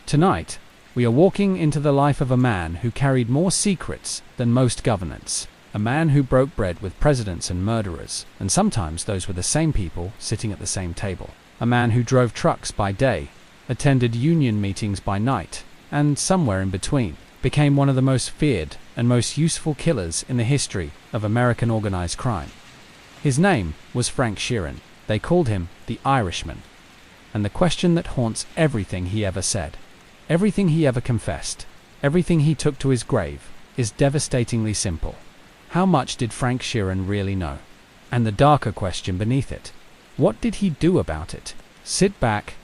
Tonight, we are walking into the life of a man who carried more secrets than most governments. A man who broke bread with presidents and murderers, and sometimes those were the same people sitting at the same table. A man who drove trucks by day, attended union meetings by night, and somewhere in between, became one of the most feared and most useful killers in the history of American organized crime. His name was Frank Sheeran. They called him the Irishman. And the question that haunts everything he ever said, everything he ever confessed, everything he took to his grave, is devastatingly simple. How much did Frank Sheeran really know? And the darker question beneath it, what did he do about it? Sit back,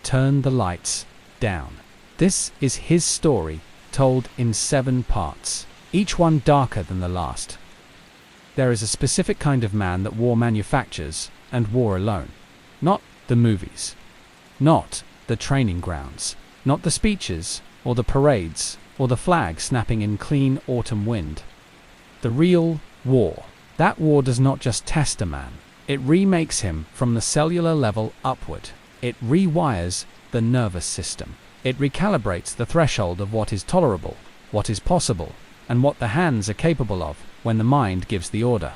turn the lights down. This is his story, told in 7 parts, each one darker than the last. There is a specific kind of man that war manufactures, and war alone. Not the movies. Not the training grounds. Not the speeches, or the parades, or the flag snapping in clean autumn wind. The real war. That war does not just test a man. It remakes him from the cellular level upward. It rewires the nervous system. It recalibrates the threshold of what is tolerable, what is possible, and what the hands are capable of when the mind gives the order.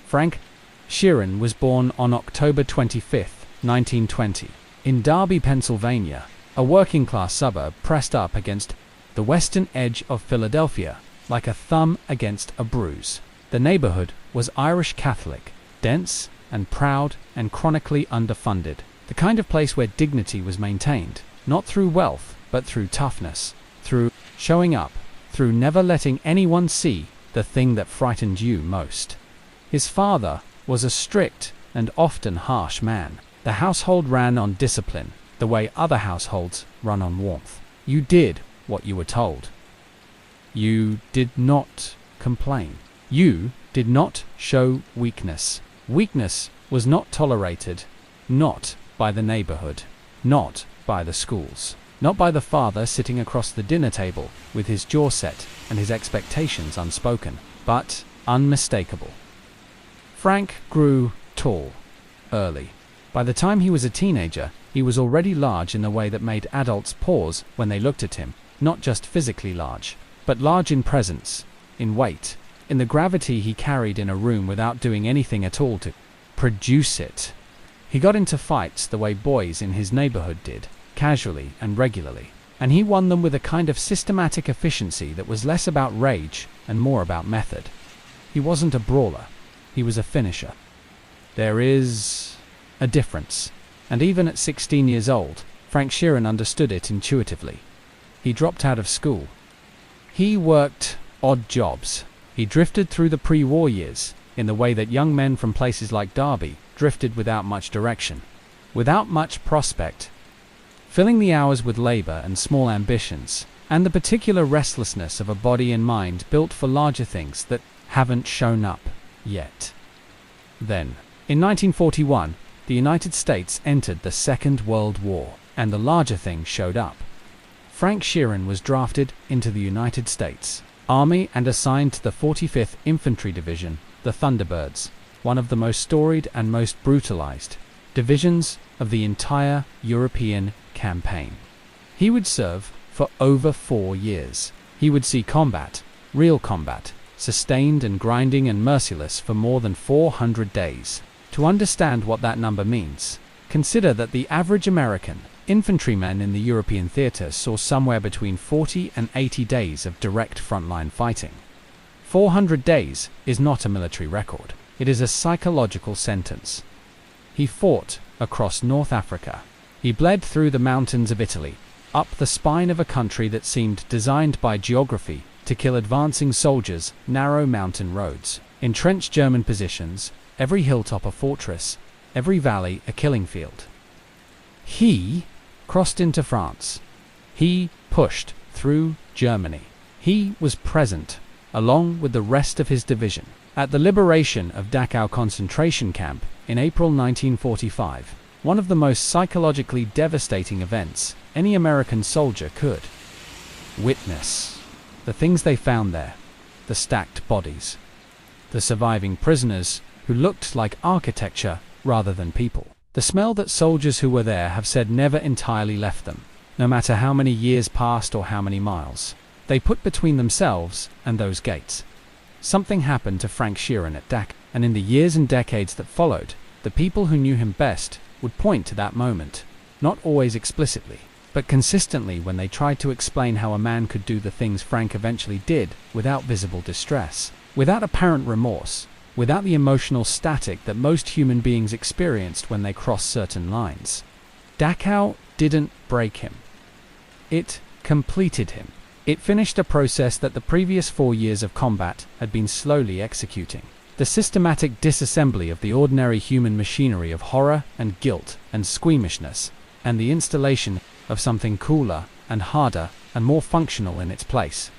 Frank Sheeran was born on October 25, 1920, in Darby, Pennsylvania, a working-class suburb pressed up against the western edge of Philadelphia, like a thumb against a bruise. The neighborhood was Irish Catholic, dense and proud and chronically underfunded. The kind of place where dignity was maintained, not through wealth, but through toughness, through showing up, through never letting anyone see the thing that frightened you most. His father was a strict and often harsh man. The household ran on discipline, the way other households run on warmth. You did what you were told. You did not complain. You did not show weakness. Weakness was not tolerated, not by the neighborhood, not by the schools, not by the father sitting across the dinner table with his jaw set and his expectations unspoken, but unmistakable. Frank grew tall early. By the time he was a teenager, he was already large in the way that made adults pause when they looked at him, not just physically large, but large in presence, in weight, in the gravity he carried in a room without doing anything at all to produce it. He got into fights the way boys in his neighborhood did, casually and regularly, and he won them with a kind of systematic efficiency that was less about rage and more about method. He wasn't a brawler, he was a finisher. There is a difference, and even at 16 years old, Frank Sheeran understood it intuitively. He dropped out of school. He worked odd jobs. He drifted through the pre-war years in the way that young men from places like Darby drifted without much direction, without much prospect, filling the hours with labor and small ambitions, and the particular restlessness of a body and mind built for larger things that haven't shown up yet. Then, in 1941, the United States entered the Second World War, and the larger thing showed up. Frank Sheeran was drafted into the United States Army and assigned to the 45th Infantry Division, the Thunderbirds, one of the most storied and most brutalized divisions of the entire European campaign. He would serve for over 4 years. He would see combat, real combat, sustained and grinding and merciless for more than 400 days. To understand what that number means, consider that the average American infantryman in the European theater saw somewhere between 40 and 80 days of direct frontline fighting. 400 days is not a military record. It is a psychological sentence. He fought across North Africa. He bled through the mountains of Italy, up the spine of a country that seemed designed by geography to kill advancing soldiers, narrow mountain roads, entrenched German positions, every hilltop a fortress, every valley a killing field. He crossed into France. He pushed through Germany. He was present, along with the rest of his division, at the liberation of Dachau concentration camp in April 1945, one of the most psychologically devastating events any American soldier could witness. The things they found there, the stacked bodies, the surviving prisoners who looked like architecture rather than people. The smell that soldiers who were there have said never entirely left them. no matter how many years passed or how many miles they put between themselves and those gates. Something happened to Frank Sheeran at Dachau, and in the years and decades that followed, the people who knew him best would point to that moment, not always explicitly, but consistently when they tried to explain how a man could do the things Frank eventually did without visible distress, without apparent remorse, without the emotional static that most human beings experienced when they crossed certain lines. Dachau didn't break him. It completed him. It finished a process that the previous 4 years of combat had been slowly executing. The systematic disassembly of the ordinary human machinery of horror and guilt and squeamishness, and the installation of something cooler and harder and more functional in its place.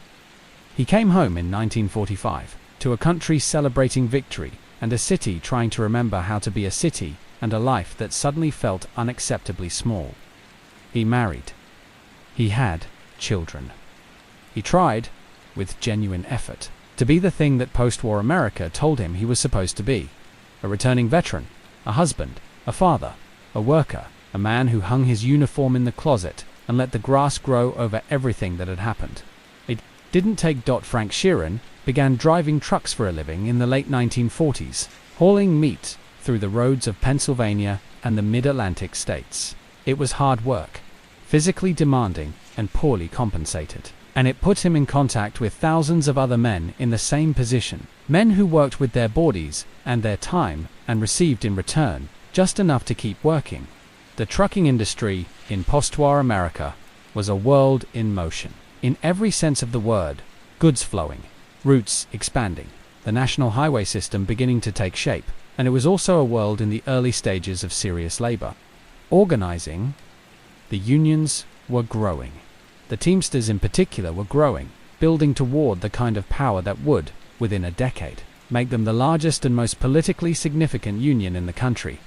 He came home in 1945, to a country celebrating victory, and a city trying to remember how to be a city, and a life that suddenly felt unacceptably small. He married. He had children. He tried, with genuine effort, to be the thing that post-war America told him he was supposed to be. A returning veteran, a husband, a father, a worker, a man who hung his uniform in the closet and let the grass grow over everything that had happened. It didn't take. Frank Sheeran began driving trucks for a living in the late 1940s, hauling meat through the roads of Pennsylvania and the mid-Atlantic states. It was hard work, physically demanding and poorly compensated. And it put him in contact with thousands of other men in the same position, men who worked with their bodies and their time and received in return just enough to keep working. The trucking industry in post-war America was a world in motion. In every sense of the word, goods flowing, routes expanding, the national highway system beginning to take shape, and it was also a world in the early stages of serious labor. Organizing, the unions were growing. The Teamsters in particular were growing, building toward the kind of power that would, within a decade, make them the largest and most politically significant union in the country.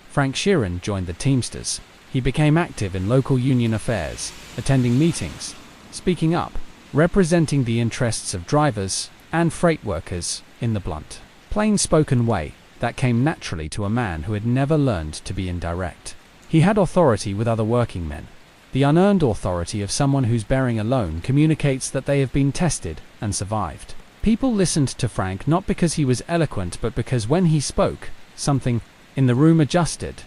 Frank Sheeran joined the Teamsters. He became active in local union affairs, attending meetings, speaking up, representing the interests of drivers and freight workers in the blunt, plain-spoken way that came naturally to a man who had never learned to be indirect. He had authority with other working men. The unearned authority of someone whose bearing alone communicates that they have been tested and survived. People listened to Frank not because he was eloquent, but because when he spoke, something in the room adjusted.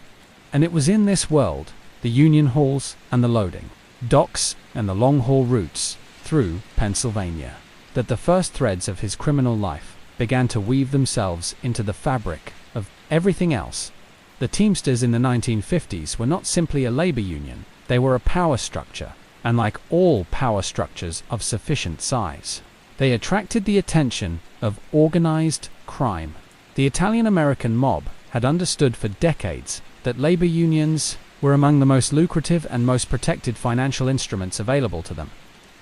And it was in this world, the union halls and the loading docks and the long-haul routes through Pennsylvania, that the first threads of his criminal life began to weave themselves into the fabric of everything else. The Teamsters in the 1950s were not simply a labor union. They were a power structure, and like all power structures of sufficient size, they attracted the attention of organized crime. The Italian-American mob had understood for decades that labor unions were among the most lucrative and most protected financial instruments available to them.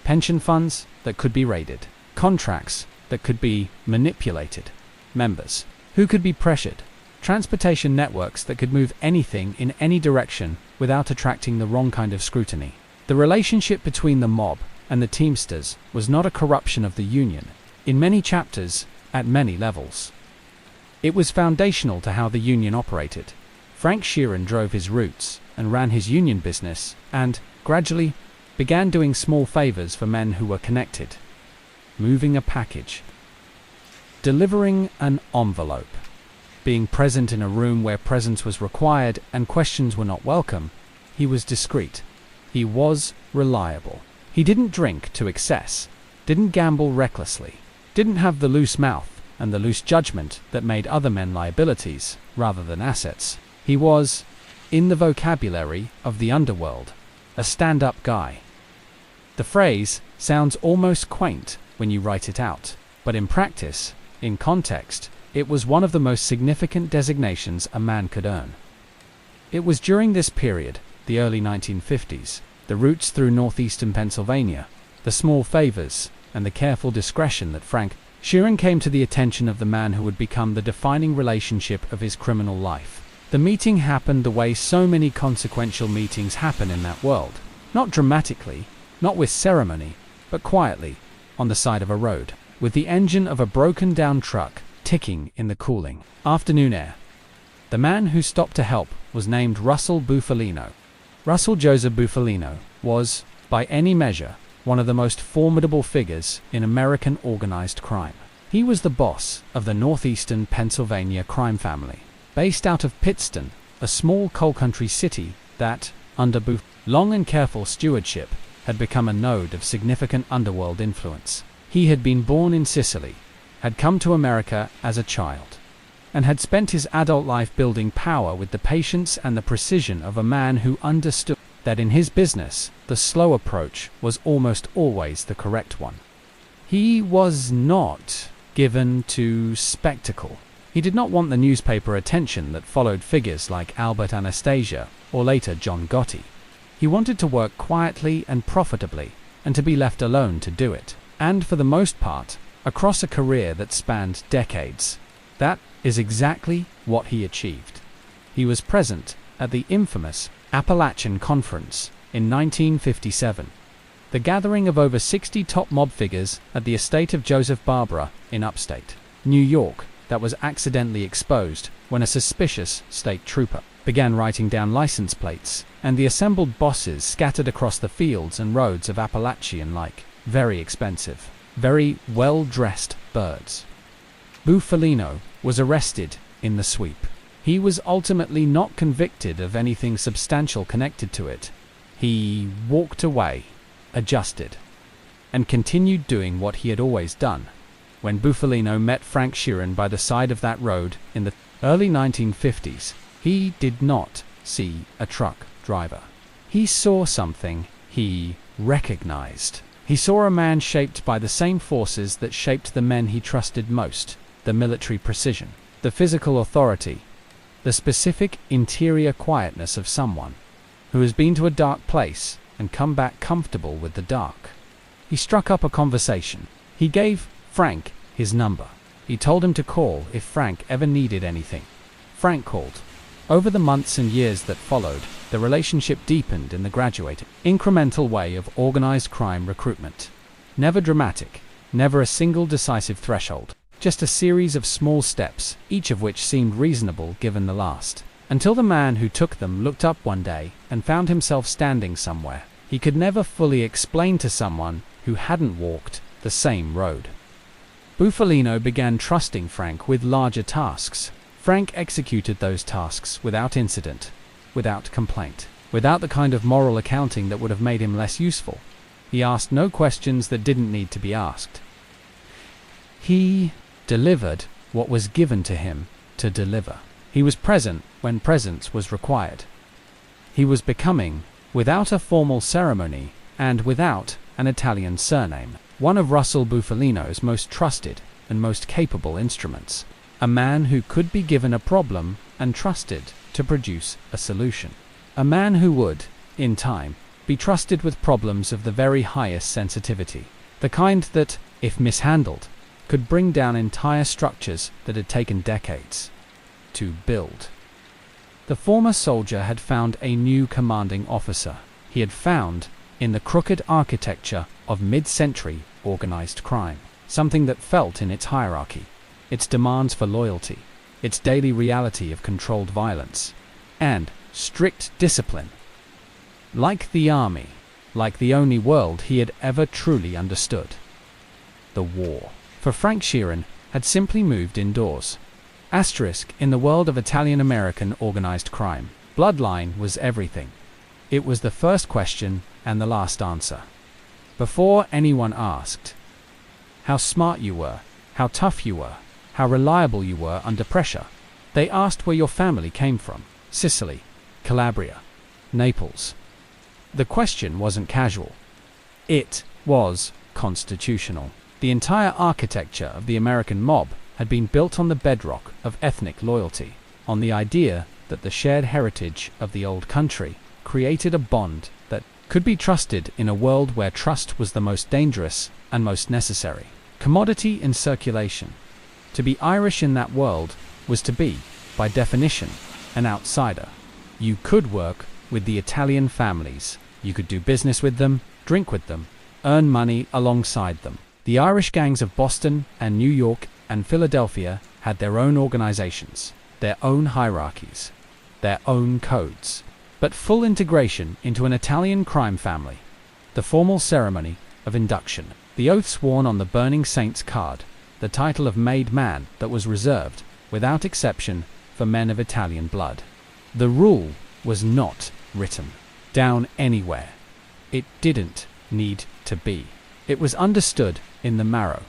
Pension funds that could be raided, contracts that could be manipulated, members who could be pressured, transportation networks that could move anything in any direction without attracting the wrong kind of scrutiny. The relationship between the mob and the Teamsters was not a corruption of the union, in many chapters, at many levels. It was foundational to how the union operated. Frank Sheeran drove his routes and ran his union business and, gradually, began doing small favors for men who were connected. Moving a package. Delivering an envelope. Being present in a room where presence was required and questions were not welcome. He was discreet. He was reliable. He didn't drink to excess, didn't gamble recklessly, didn't have the loose mouth and the loose judgment that made other men liabilities rather than assets. He was, in the vocabulary of the underworld, a stand-up guy. The phrase sounds almost quaint when you write it out, but in practice, in context, it was one of the most significant designations a man could earn. It was during this period, the early 1950s, the routes through northeastern Pennsylvania, the small favors, and the careful discretion that Frank Sheeran came to the attention of the man who would become the defining relationship of his criminal life. The meeting happened the way so many consequential meetings happen in that world. Not dramatically, not with ceremony, but quietly, on the side of a road, with the engine of a broken-down truck ticking in the cooling afternoon air. The man who stopped to help was named Russell Bufalino. Russell Joseph Bufalino was, by any measure, one of the most formidable figures in American organized crime. He was the boss of the northeastern Pennsylvania crime family, based out of Pittston, a small coal country city that, under Bufalino's long and careful stewardship, had become a node of significant underworld influence. He had been born in Sicily, had come to America as a child, and had spent his adult life building power with the patience and the precision of a man who understood that in his business, the slow approach was almost always the correct one. He was not given to spectacle. He did not want the newspaper attention that followed figures like Albert Anastasia or later John Gotti. He wanted to work quietly and profitably, and to be left alone to do it. And for the most part, across a career that spanned decades. That is exactly what he achieved. He was present at the infamous Appalachian Conference in 1957, the gathering of over 60 top mob figures at the estate of Joseph Barbara in upstate New York that was accidentally exposed when a suspicious state trooper began writing down license plates, and the assembled bosses scattered across the fields and roads of Appalachian like very expensive, very well-dressed birds. Bufalino was arrested in the sweep. He was ultimately not convicted of anything substantial connected to it. He walked away, adjusted, and continued doing what he had always done. When Bufalino met Frank Sheeran by the side of that road in the early 1950s, he did not see a truck driver. He saw something he recognized. He saw a man shaped by the same forces that shaped the men he trusted most: the military precision, the physical authority, the specific interior quietness of someone who has been to a dark place and come back comfortable with the dark. He struck up a conversation. He gave Frank his number. He told him to call if Frank ever needed anything. Frank called. Over the months and years that followed, the relationship deepened in the graduated, incremental way of organized crime recruitment. Never dramatic, never a single decisive threshold, just a series of small steps, each of which seemed reasonable given the last. Until the man who took them looked up one day and found himself standing somewhere he could never fully explain to someone who hadn't walked the same road. Bufalino began trusting Frank with larger tasks. Frank executed those tasks without incident, without complaint, without the kind of moral accounting that would have made him less useful. He asked no questions that didn't need to be asked. He delivered what was given to him to deliver. He was present when presence was required. He was becoming, without a formal ceremony and without an Italian surname, one of Russell Bufalino's most trusted and most capable instruments. A man who could be given a problem and trusted to produce a solution. A man who would, in time, be trusted with problems of the very highest sensitivity. The kind that, if mishandled, could bring down entire structures that had taken decades to build. The former soldier had found a new commanding officer. He had found, in the crooked architecture of mid-century organized crime, something that felt in its hierarchy, its demands for loyalty, its daily reality of controlled violence, and strict discipline. Like the army, like the only world he had ever truly understood. The war, for Frank Sheeran, had simply moved indoors. Asterisk, in the world of Italian-American organized crime, bloodline was everything. It was the first question and the last answer. Before anyone asked how smart you were, how tough you were, how reliable you were under pressure, they asked where your family came from: Sicily, Calabria, Naples. The question wasn't casual. It was constitutional. The entire architecture of the American mob had been built on the bedrock of ethnic loyalty, on the idea that the shared heritage of the old country created a bond that could be trusted in a world where trust was the most dangerous and most necessary commodity in circulation. To be Irish in that world was to be, by definition, an outsider. You could work with the Italian families. You could do business with them, drink with them, earn money alongside them. The Irish gangs of Boston and New York and Philadelphia had their own organizations, their own hierarchies, their own codes. but full integration into an Italian crime family. The formal ceremony of induction, the oath sworn on the Burning Saints card, the title of made man that was reserved, without exception, for men of Italian blood. The rule was not written down anywhere. It didn't need to be. It was understood in the marrow.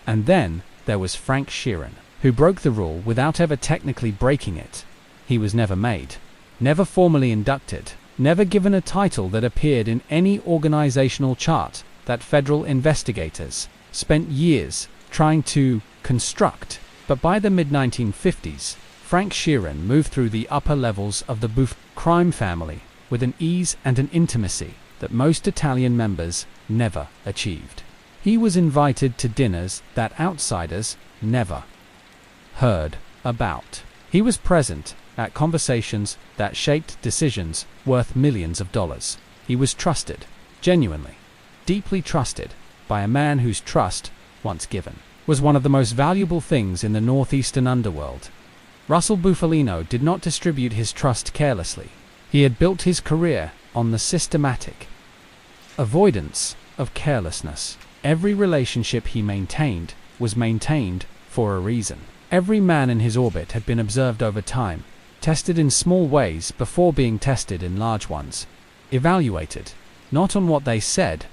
And then there was Frank Sheeran, who broke the rule without ever technically breaking it. He was never made, never formally inducted, never given a title that appeared in any organizational chart that federal investigators spent years trying to construct. But by the mid-1950s, Frank Sheeran moved through the upper levels of the Bufalino crime family with an ease and an intimacy that most Italian members never achieved. He was invited to dinners that outsiders never heard about. He was present at conversations that shaped decisions worth millions of dollars. He was trusted, genuinely, deeply trusted, by a man whose trust, once given, was one of the most valuable things in the northeastern underworld. Russell Bufalino did not distribute his trust carelessly. He had built his career on the systematic avoidance of carelessness. Every relationship he maintained was maintained for a reason. Every man in his orbit had been observed over time, tested in small ways before being tested in large ones, evaluated, not on what they said,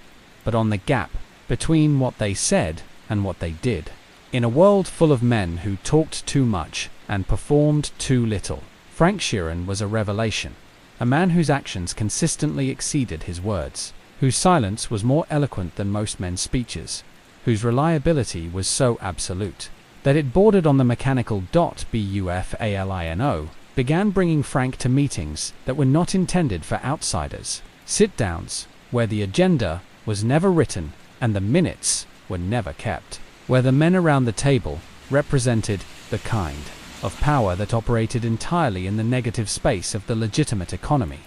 but on the gap between what they said and what they did. In a world full of men who talked too much and performed too little, Frank Sheeran was a revelation. A man whose actions consistently exceeded his words, whose silence was more eloquent than most men's speeches, whose reliability was so absolute that it bordered on the mechanical. Bufalino began bringing Frank to meetings that were not intended for outsiders, sit-downs where the agenda was never written and the minutes were never kept, where the men around the table represented the kind of power that operated entirely in the negative space of the legitimate economy,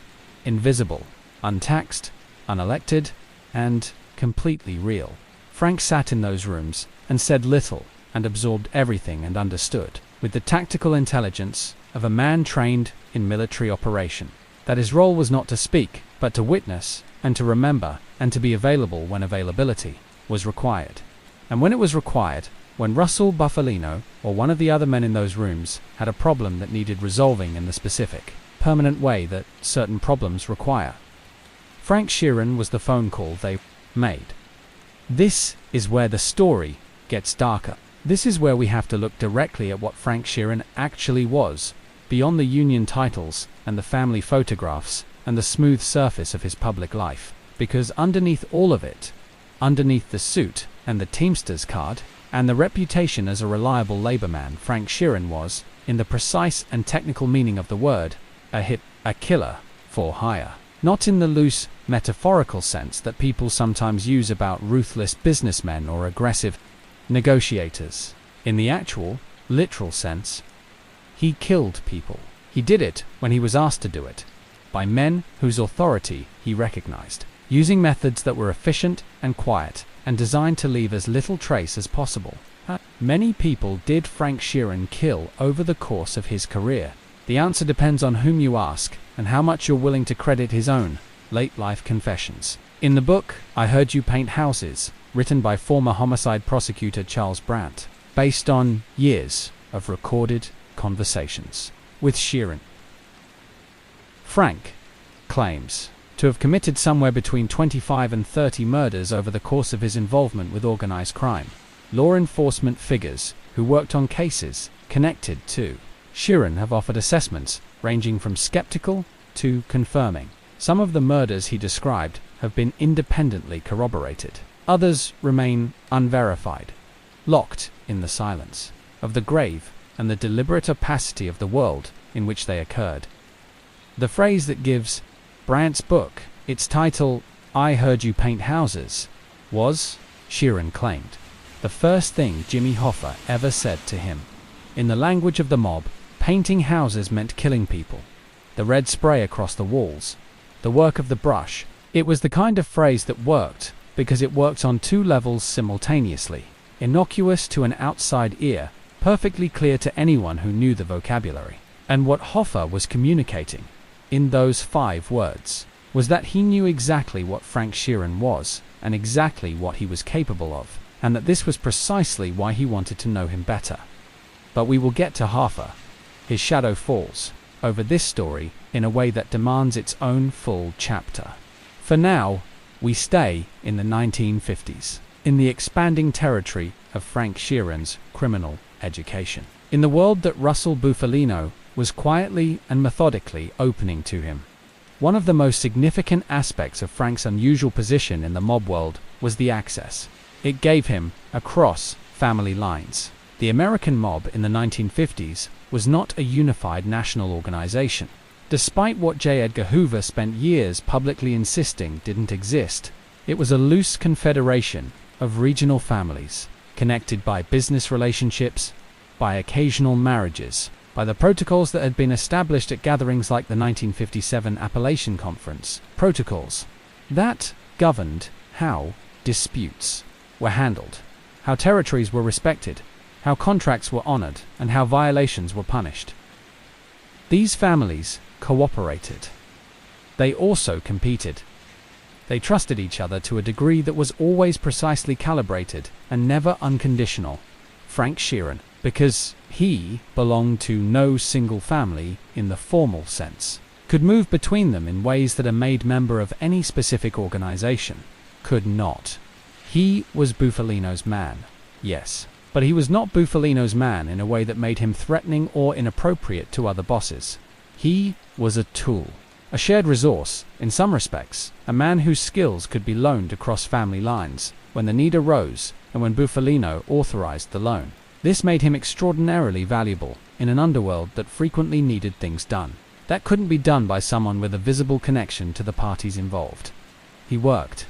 invisible, untaxed, unelected, and completely real. Frank sat in those rooms and said little and absorbed everything and understood, with the tactical intelligence of a man trained in military operation, that his role was not to speak, but to witness and to remember and to be available when availability was required. And when it was required, when Russell Bufalino or one of the other men in those rooms had a problem that needed resolving in the specific, permanent way that certain problems require, Frank Sheeran was the phone call they made. This is where the story gets darker. This is where we have to look directly at what Frank Sheeran actually was, beyond the union titles and the family photographs and the smooth surface of his public life. Because underneath all of it, underneath the suit and the Teamsters card, and the reputation as a reliable labor man, Frank Sheeran was, in the precise and technical meaning of the word, a killer for hire. Not in the loose, metaphorical sense that people sometimes use about ruthless businessmen or aggressive negotiators. In the actual, literal sense, he killed people. He did it when he was asked to do it, by men whose authority he recognized, using methods that were efficient and quiet, and designed to leave as little trace as possible. Many people did Frank Sheeran kill over the course of his career. The answer depends on whom you ask, and how much you're willing to credit his own late-life confessions. In the book, I Heard You Paint Houses, written by former homicide prosecutor Charles Brandt, based on years of recorded conversations with Sheeran, Frank claims to have committed somewhere between 25 and 30 murders over the course of his involvement with organized crime. Law enforcement figures who worked on cases connected to Sheeran have offered assessments ranging from skeptical to confirming. Some of the murders he described have been independently corroborated. Others remain unverified, locked in the silence of the grave and the deliberate opacity of the world in which they occurred. The phrase that gives Brandt's book its title, I Heard You Paint Houses, was, Sheeran claimed, the first thing Jimmy Hoffa ever said to him. In the language of the mob, painting houses meant killing people. The red spray across the walls, the work of the brush. It was the kind of phrase that worked because it worked on two levels simultaneously. Innocuous to an outside ear, perfectly clear to anyone who knew the vocabulary. And what Hoffa was communicating in those 5 words, was that he knew exactly what Frank Sheeran was, and exactly what he was capable of, and that this was precisely why he wanted to know him better. But we will get to Hoffa. His shadow falls over this story in a way that demands its own full chapter. For now, we stay in the 1950s, in the expanding territory of Frank Sheeran's criminal education, in the world that Russell Bufalino was quietly and methodically opening to him. One of the most significant aspects of Frank's unusual position in the mob world was the access it gave him across family lines. The American mob in the 1950s was not a unified national organization. Despite what J. Edgar Hoover spent years publicly insisting didn't exist, it was a loose confederation of regional families, connected by business relationships, by occasional marriages, by the protocols that had been established at gatherings like the 1957 Appalachian Conference, protocols that governed how disputes were handled, how territories were respected, how contracts were honored, and how violations were punished. These families cooperated. They also competed. They trusted each other to a degree that was always precisely calibrated and never unconditional. Frank Sheeran, because he belonged to no single family in the formal sense, could move between them in ways that a made member of any specific organization could not. He was Bufalino's man, yes, but he was not Bufalino's man in a way that made him threatening or inappropriate to other bosses. He was a tool, a shared resource, in some respects, a man whose skills could be loaned across family lines when the need arose and when Bufalino authorized the loan. This made him extraordinarily valuable in an underworld that frequently needed things done that couldn't be done by someone with a visible connection to the parties involved. He worked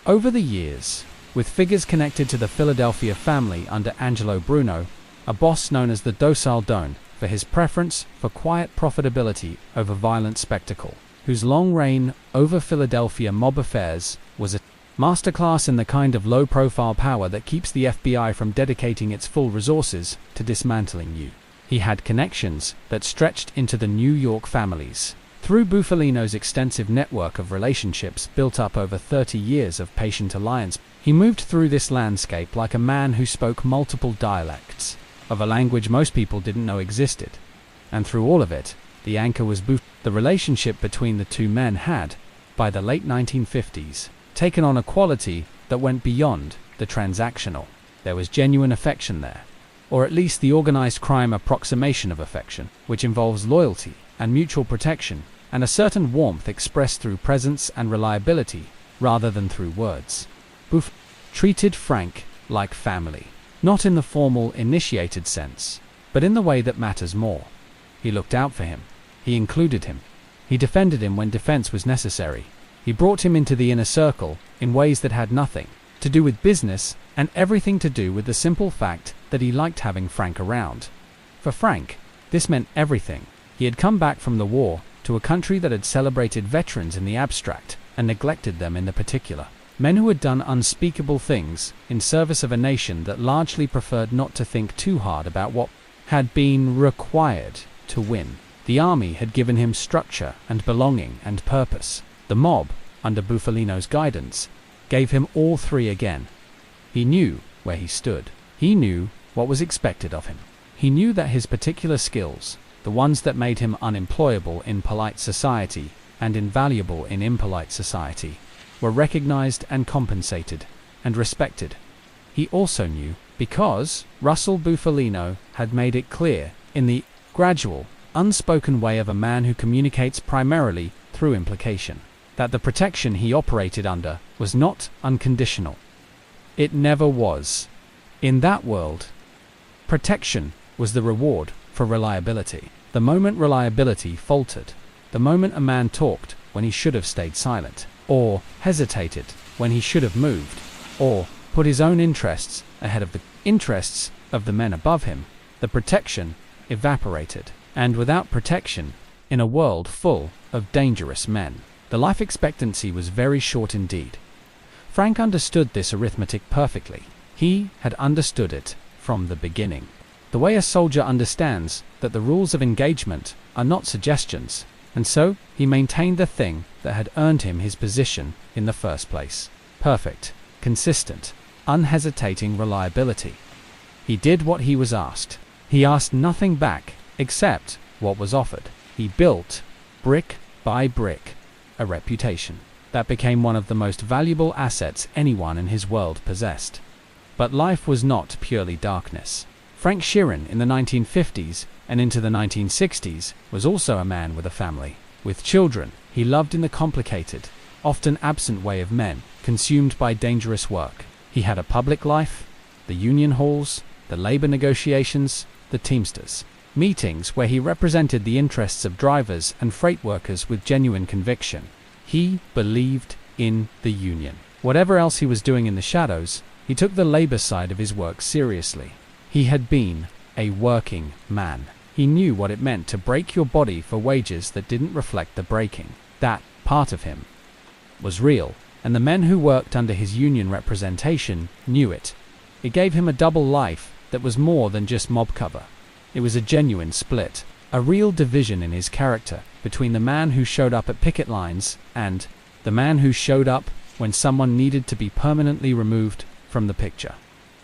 over the years with figures connected to the Philadelphia family under Angelo Bruno, a boss known as the Docile Don, for his preference for quiet profitability over violent spectacle, whose long reign over Philadelphia mob affairs was a masterclass in the kind of low-profile power that keeps the FBI from dedicating its full resources to dismantling you. He had connections that stretched into the New York families. Through Bufalino's extensive network of relationships built up over 30 years of patient alliance, he moved through this landscape like a man who spoke multiple dialects of a language most people didn't know existed. And through all of it, the anchor was the relationship between the two men had, by the late 1950s, taken on a quality that went beyond the transactional. There was genuine affection there, or at least the organized crime approximation of affection, which involves loyalty and mutual protection, and a certain warmth expressed through presence and reliability, rather than through words. Buf treated Frank like family, not in the formal, initiated sense, but in the way that matters more. He looked out for him. He included him. He defended him when defense was necessary. He brought him into the inner circle in ways that had nothing to do with business and everything to do with the simple fact that he liked having Frank around. For Frank, this meant everything. He had come back from the war to a country that had celebrated veterans in the abstract and neglected them in the particular. Men who had done unspeakable things in service of a nation that largely preferred not to think too hard about what had been required to win. The army had given him structure and belonging and purpose. The mob, under Bufalino's guidance, gave him all three again. He knew where he stood. He knew what was expected of him. He knew that his particular skills, the ones that made him unemployable in polite society and invaluable in impolite society, were recognized and compensated and respected. He also knew, because Russell Bufalino had made it clear in the gradual, unspoken way of a man who communicates primarily through implication, that the protection he operated under was not unconditional. It never was. In that world, protection was the reward for reliability. The moment reliability faltered, the moment a man talked when he should have stayed silent, or hesitated when he should have moved, or put his own interests ahead of the interests of the men above him, the protection evaporated. And without protection, in a world full of dangerous men, the life expectancy was very short indeed. Frank understood this arithmetic perfectly. He had understood it from the beginning. The way a soldier understands that the rules of engagement are not suggestions, And so, he maintained the thing that had earned him his position in the first place. Perfect, consistent, unhesitating reliability. He did what he was asked. He asked nothing back except what was offered. He built, brick by brick, a reputation that became one of the most valuable assets anyone in his world possessed. But life was not purely darkness. Frank Sheeran in the 1950s and into the 1960s was also a man with a family, with children he loved in the complicated, often absent way of men, consumed by dangerous work. He had a public life, the union halls, the labor negotiations, the Teamsters, meetings where he represented the interests of drivers and freight workers with genuine conviction. He believed in the union. Whatever else he was doing in the shadows, he took the labor side of his work seriously. He had been a working man. He knew what it meant to break your body for wages that didn't reflect the breaking. That part of him was real, and the men who worked under his union representation knew it. It gave him a double life that was more than just mob cover. It was a genuine split, a real division in his character between the man who showed up at picket lines and the man who showed up when someone needed to be permanently removed from the picture.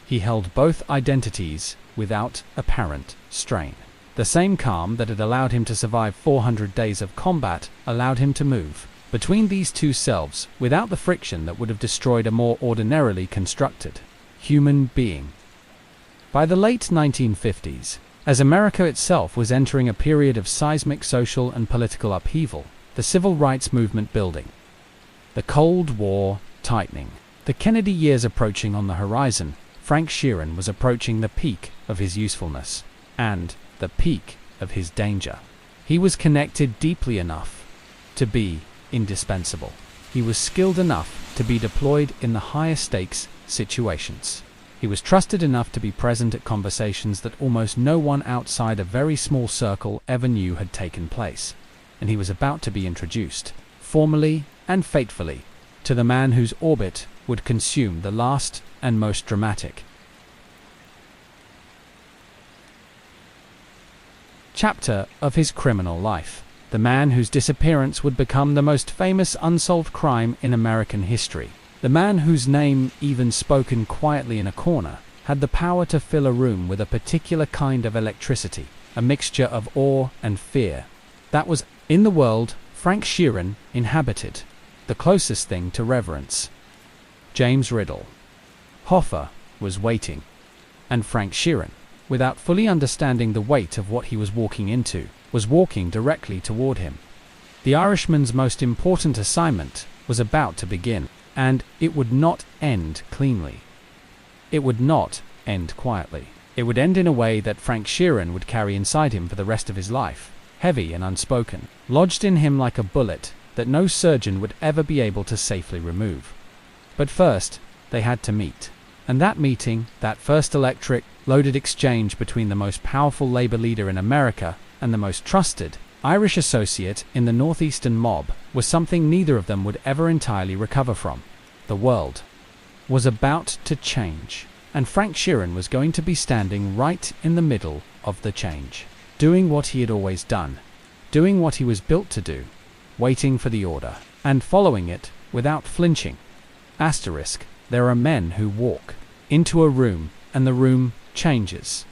He held both identities without apparent strain. The same calm that had allowed him to survive 400 days of combat allowed him to move between these two selves without the friction that would have destroyed a more ordinarily constructed human being. By the late 1950s, as America itself was entering a period of seismic social and political upheaval, the civil rights movement building, the Cold War tightening, the Kennedy years approaching on the horizon, Frank Sheeran was approaching the peak of his usefulness and the peak of his danger. He was connected deeply enough to be indispensable. He was skilled enough to be deployed in the higher stakes situations. He was trusted enough to be present at conversations that almost no one outside a very small circle ever knew had taken place. And he was about to be introduced, formally and fatefully, to the man whose orbit would consume the last and most dramatic chapter of his criminal life. The man whose disappearance would become the most famous unsolved crime in American history. The man whose name, even spoken quietly in a corner, had the power to fill a room with a particular kind of electricity, a mixture of awe and fear. That was, in the world, Frank Sheeran inhabited, the closest thing to reverence. James Riddle Hoffa was waiting, and Frank Sheeran, without fully understanding the weight of what he was walking into, was walking directly toward him. The Irishman's most important assignment was about to begin. And it would not end cleanly. It would not end quietly. It would end in a way that Frank Sheeran would carry inside him for the rest of his life, heavy and unspoken, lodged in him like a bullet that no surgeon would ever be able to safely remove. But first, they had to meet. And that meeting, that first electric, loaded exchange between the most powerful labor leader in America and the most trusted Irish associate in the northeastern mob, was something neither of them would ever entirely recover from. The world was about to change, and Frank Sheeran was going to be standing right in the middle of the change, doing what he had always done, doing what he was built to do, waiting for the order, and following it without flinching. Asterisk, there are men who walk into a room, and the room changes.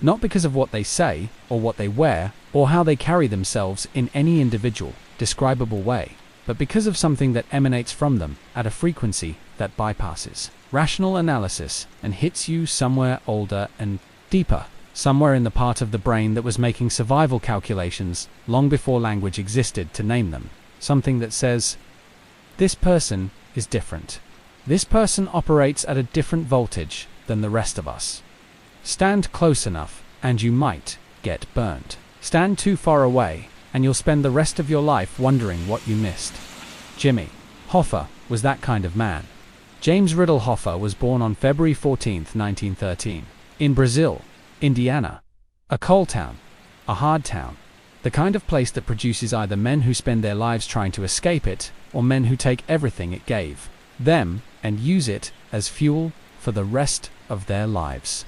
Not because of what they say, or what they wear, or how they carry themselves in any individual, describable way, but because of something that emanates from them at a frequency that bypasses rational analysis and hits you somewhere older and deeper, somewhere in the part of the brain that was making survival calculations long before language existed to name them. Something that says, this person is different. This person operates at a different voltage than the rest of us. Stand close enough, and you might get burned. Stand too far away, and you'll spend the rest of your life wondering what you missed. Jimmy Hoffa was that kind of man. James Riddle Hoffa was born on February 14, 1913, in Brazil, Indiana, a coal town, a hard town, the kind of place that produces either men who spend their lives trying to escape it, or men who take everything it gave them and use it as fuel for the rest of their lives.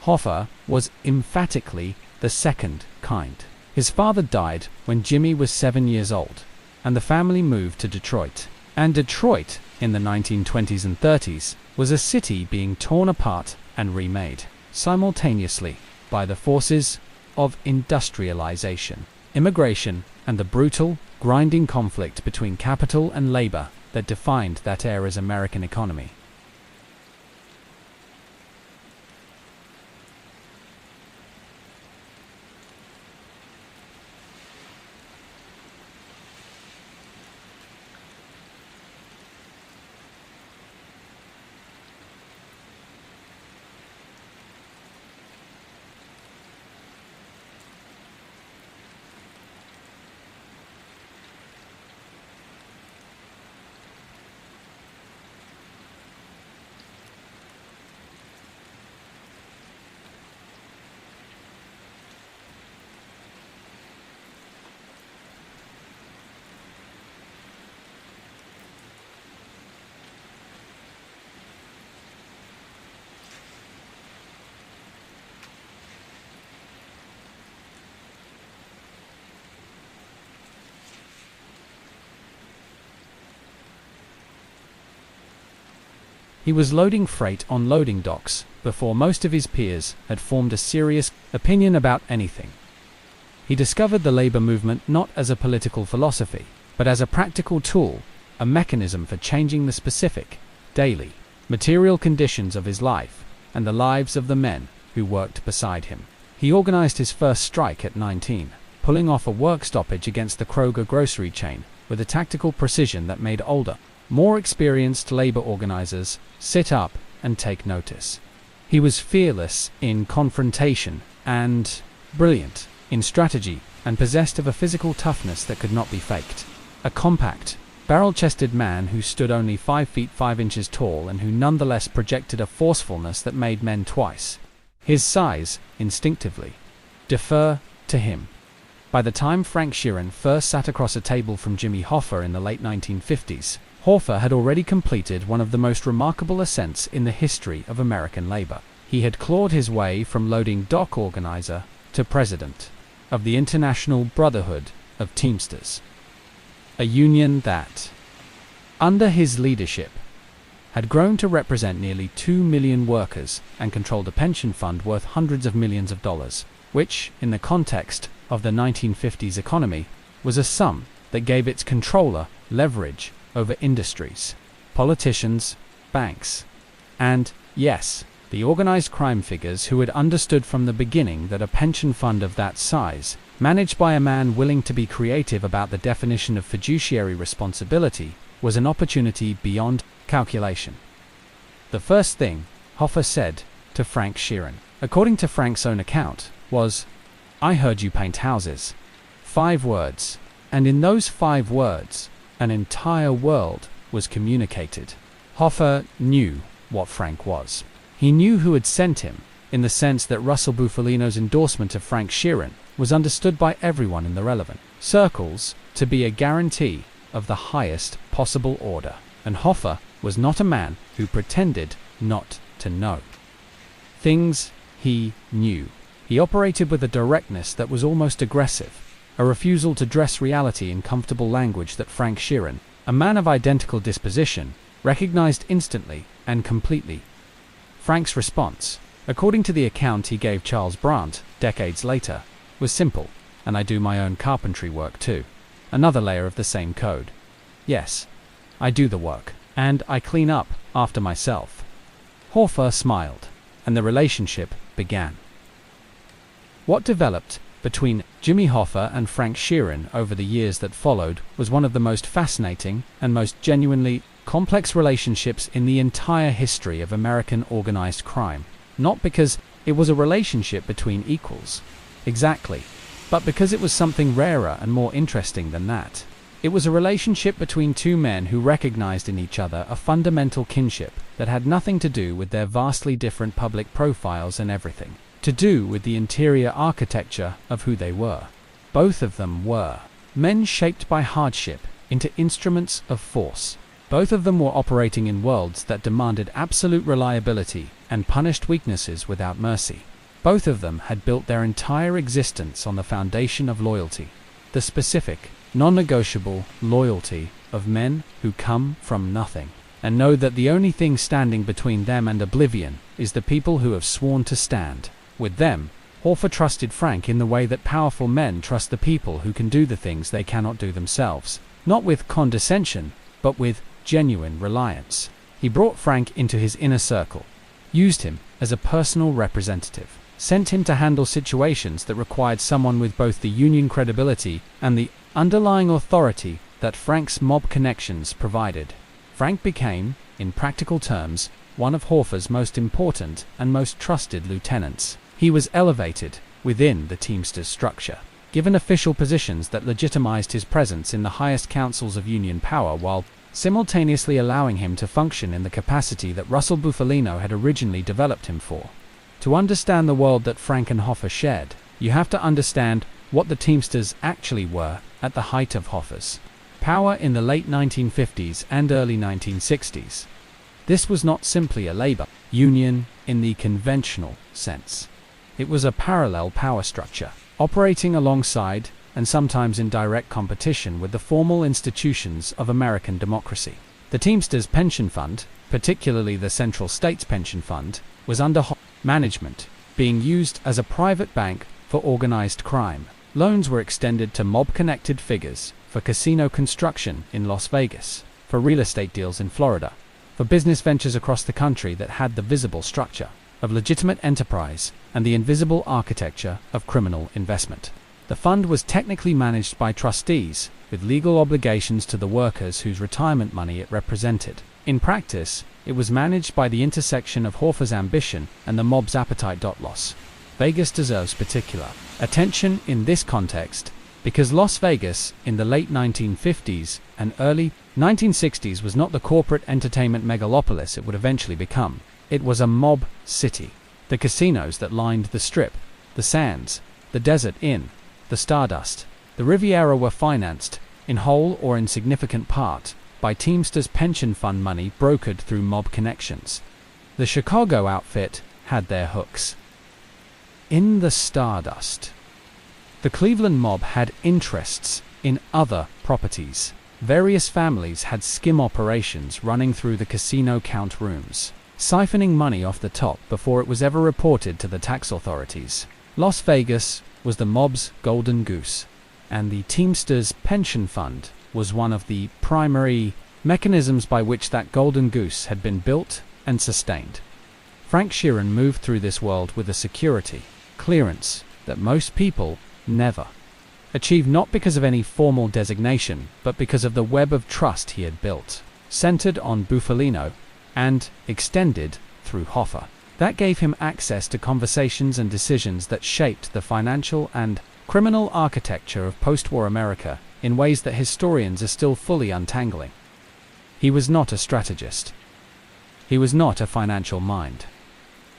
Hoffa was emphatically the second kind. His father died when Jimmy was 7 years old, and the family moved to Detroit. And Detroit, in the 1920s and 30s, was a city being torn apart and remade simultaneously by the forces of industrialization, immigration, and the brutal, grinding conflict between capital and labor that defined that era's American economy. He was loading freight on loading docks before most of his peers had formed a serious opinion about anything. He discovered the labor movement not as a political philosophy, but as a practical tool, a mechanism for changing the specific, daily, material conditions of his life and the lives of the men who worked beside him. He organized his first strike at 19, pulling off a work stoppage against the Kroger grocery chain with a tactical precision that made older, more experienced labor organizers sit up and take notice. He was fearless in confrontation and brilliant in strategy and possessed of a physical toughness that could not be faked. A compact, barrel-chested man who stood only 5 feet 5 inches tall and who nonetheless projected a forcefulness that made men twice his size instinctively defer to him. By the time Frank Sheeran first sat across a table from Jimmy Hoffa in the late 1950s, Hoffa had already completed one of the most remarkable ascents in the history of American labor. He had clawed his way from loading dock organizer to president of the International Brotherhood of Teamsters, a union that, under his leadership, had grown to represent nearly 2 million workers and controlled a pension fund worth hundreds of millions of dollars, which, in the context of the 1950s economy, was a sum that gave its controller leverage over industries, politicians, banks, and, yes, the organized crime figures who had understood from the beginning that a pension fund of that size, managed by a man willing to be creative about the definition of fiduciary responsibility, was an opportunity beyond calculation. The first thing Hoffa said to Frank Sheeran, according to Frank's own account, was, "I heard you paint houses." 5 words, and in those 5 words, an entire world was communicated. Hoffa knew what Frank was. He knew who had sent him, in the sense that Russell Bufalino's endorsement of Frank Sheeran was understood by everyone in the relevant circles to be a guarantee of the highest possible order. And Hoffa was not a man who pretended not to know things he knew. He operated with a directness that was almost aggressive, a refusal to dress reality in comfortable language that Frank Sheeran, a man of identical disposition, recognized instantly and completely. Frank's response, according to the account he gave Charles Brandt decades later, was simple: "And I do my own carpentry work too." Another layer of the same code. "Yes, I do the work, and I clean up after myself." Hoffa smiled, and the relationship began. What developed between Jimmy Hoffa and Frank Sheeran over the years that followed was one of the most fascinating and most genuinely complex relationships in the entire history of American organized crime. Not because it was a relationship between equals, exactly, but because it was something rarer and more interesting than that. It was a relationship between 2 men who recognized in each other a fundamental kinship that had nothing to do with their vastly different public profiles and everything to do with the interior architecture of who they were. Both of them were men shaped by hardship into instruments of force. Both of them were operating in worlds that demanded absolute reliability and punished weaknesses without mercy. Both of them had built their entire existence on the foundation of loyalty. The specific, non-negotiable loyalty of men who come from nothing and know that the only thing standing between them and oblivion is the people who have sworn to stand with them. Hoffa trusted Frank in the way that powerful men trust the people who can do the things they cannot do themselves, not with condescension, but with genuine reliance. He brought Frank into his inner circle, used him as a personal representative, sent him to handle situations that required someone with both the union credibility and the underlying authority that Frank's mob connections provided. Frank became, in practical terms, one of Hoffa's most important and most trusted lieutenants. He was elevated within the Teamsters structure, given official positions that legitimized his presence in the highest councils of Union power while simultaneously allowing him to function in the capacity that Russell Bufalino had originally developed him for. To understand the world that Frank and Hoffa shared, you have to understand what the Teamsters actually were at the height of Hoffa's power in the late 1950s and early 1960s. This was not simply a labor union in the conventional sense. It was a parallel power structure, operating alongside and sometimes in direct competition with the formal institutions of American democracy. The Teamsters Pension Fund, particularly the Central States Pension Fund, was under management, being used as a private bank for organized crime. Loans were extended to mob-connected figures for casino construction in Las Vegas, for real estate deals in Florida, for business ventures across the country that had the visible structure of legitimate enterprise and the invisible architecture of criminal investment. The fund was technically managed by trustees, with legal obligations to the workers whose retirement money it represented. In practice, it was managed by the intersection of Hoffa's ambition and the mob's appetite. Las Vegas deserves particular attention in this context, because Las Vegas in the late 1950s and early 1960s was not the corporate entertainment megalopolis it would eventually become. It was a mob city. The casinos that lined the Strip, the Sands, the Desert Inn, the Stardust, the Riviera were financed, in whole or in significant part, by Teamsters pension fund money brokered through mob connections. The Chicago outfit had their hooks in the Stardust. The Cleveland mob had interests in other properties. Various families had skim operations running through the casino count rooms, siphoning money off the top before it was ever reported to the tax authorities. Las Vegas was the mob's golden goose, and the Teamsters Pension Fund was one of the primary mechanisms by which that golden goose had been built and sustained. Frank Sheeran moved through this world with a security clearance that most people never achieved, not because of any formal designation, but because of the web of trust he had built, centered on Bufalino and extended through Hoffa. That gave him access to conversations and decisions that shaped the financial and criminal architecture of post-war America in ways that historians are still fully untangling. He was not a strategist. He was not a financial mind.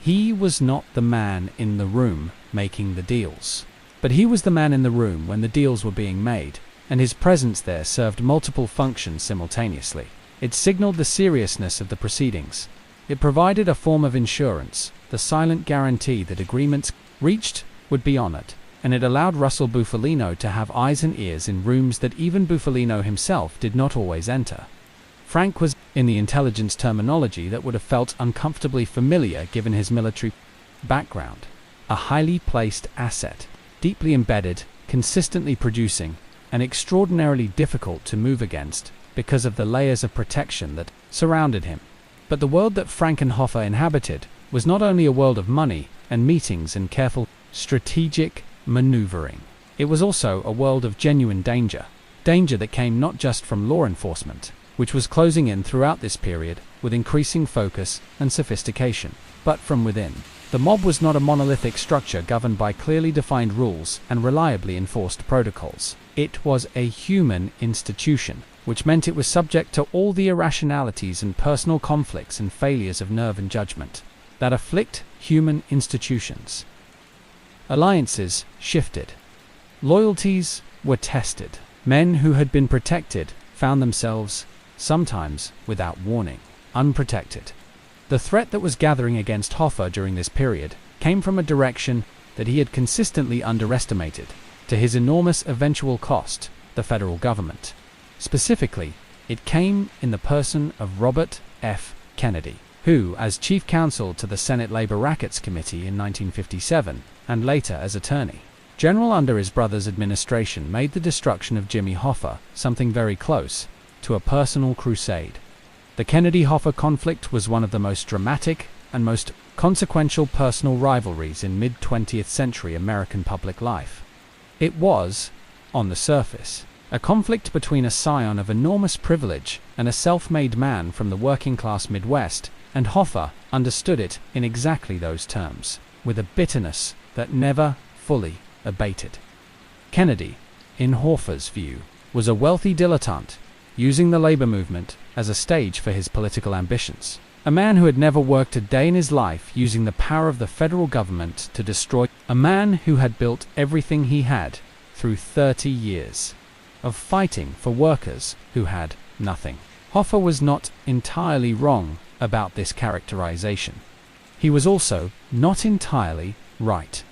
He was not the man in the room making the deals. But he was the man in the room when the deals were being made, and his presence there served multiple functions simultaneously. It signaled the seriousness of the proceedings. It provided a form of insurance, the silent guarantee that agreements reached would be honored, and it allowed Russell Bufalino to have eyes and ears in rooms that even Bufalino himself did not always enter. Frank was, in the intelligence terminology that would have felt uncomfortably familiar given his military background, a highly placed asset, deeply embedded, consistently producing, and extraordinarily difficult to move against because of the layers of protection that surrounded him. But the world that Frank and Hoffa inhabited was not only a world of money and meetings and careful strategic maneuvering. It was also a world of genuine danger that came not just from law enforcement, which was closing in throughout this period with increasing focus and sophistication, but from within. The mob was not a monolithic structure governed by clearly defined rules and reliably enforced protocols. It was a human institution, which meant it was subject to all the irrationalities and personal conflicts and failures of nerve and judgment that afflict human institutions. Alliances shifted. Loyalties were tested. Men who had been protected found themselves, sometimes without warning, unprotected. The threat that was gathering against Hoffa during this period came from a direction that he had consistently underestimated, to his enormous eventual cost, the federal government. Specifically, it came in the person of Robert F. Kennedy, who, as chief counsel to the Senate Labor Rackets Committee in 1957, and later as attorney general under his brother's administration, made the destruction of Jimmy Hoffa something very close to a personal crusade. The Kennedy-Hoffa conflict was one of the most dramatic and most consequential personal rivalries in mid-20th century American public life. It was, on the surface, a conflict between a scion of enormous privilege and a self-made man from the working-class Midwest, and Hoffa understood it in exactly those terms, with a bitterness that never fully abated. Kennedy, in Hoffa's view, was a wealthy dilettante, using the labor movement as a stage for his political ambitions. A man who had never worked a day in his life, using the power of the federal government to destroy. A man who had built everything he had through 30 years of fighting for workers who had nothing. Hoffa was not entirely wrong about this characterization. He was also not entirely right.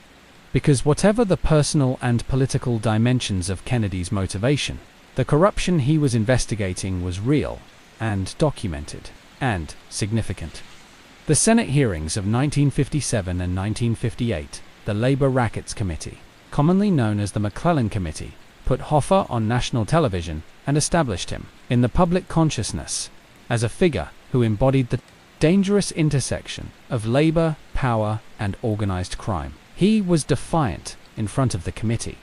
Because whatever the personal and political dimensions of Kennedy's motivation, the corruption he was investigating was real and documented and significant. The Senate hearings of 1957 and 1958, the Labor Rackets Committee, commonly known as the McClellan Committee, put Hoffa on national television and established him in the public consciousness as a figure who embodied the dangerous intersection of labor, power, and organized crime. He was defiant in front of the committee.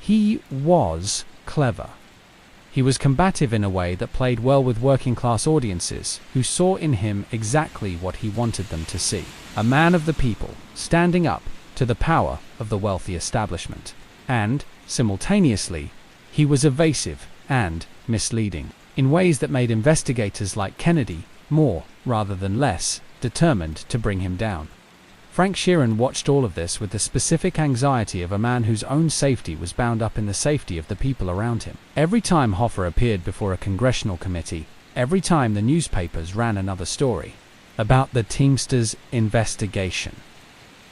He was clever. He was combative in a way that played well with working-class audiences who saw in him exactly what he wanted them to see. A man of the people, standing up to the power of the wealthy establishment. And, simultaneously, he was evasive and misleading in ways that made investigators like Kennedy more, rather than less, determined to bring him down. Frank Sheeran watched all of this with the specific anxiety of a man whose own safety was bound up in the safety of the people around him. Every time Hoffa appeared before a congressional committee, every time the newspapers ran another story about the Teamsters investigation,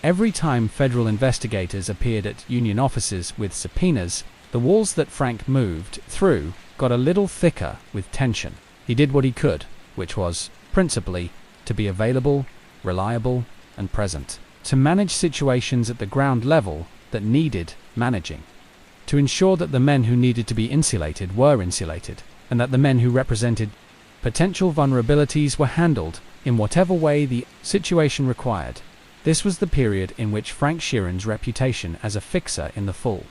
every time federal investigators appeared at union offices with subpoenas, the walls that Frank moved through got a little thicker with tension. He did what he could, which was, principally, to be available, reliable, and present, to manage situations at the ground level that needed managing, to ensure that the men who needed to be insulated were insulated, and that the men who represented potential vulnerabilities were handled in whatever way the situation required. This was the period in which Frank Sheeran's reputation as a fixer in the full,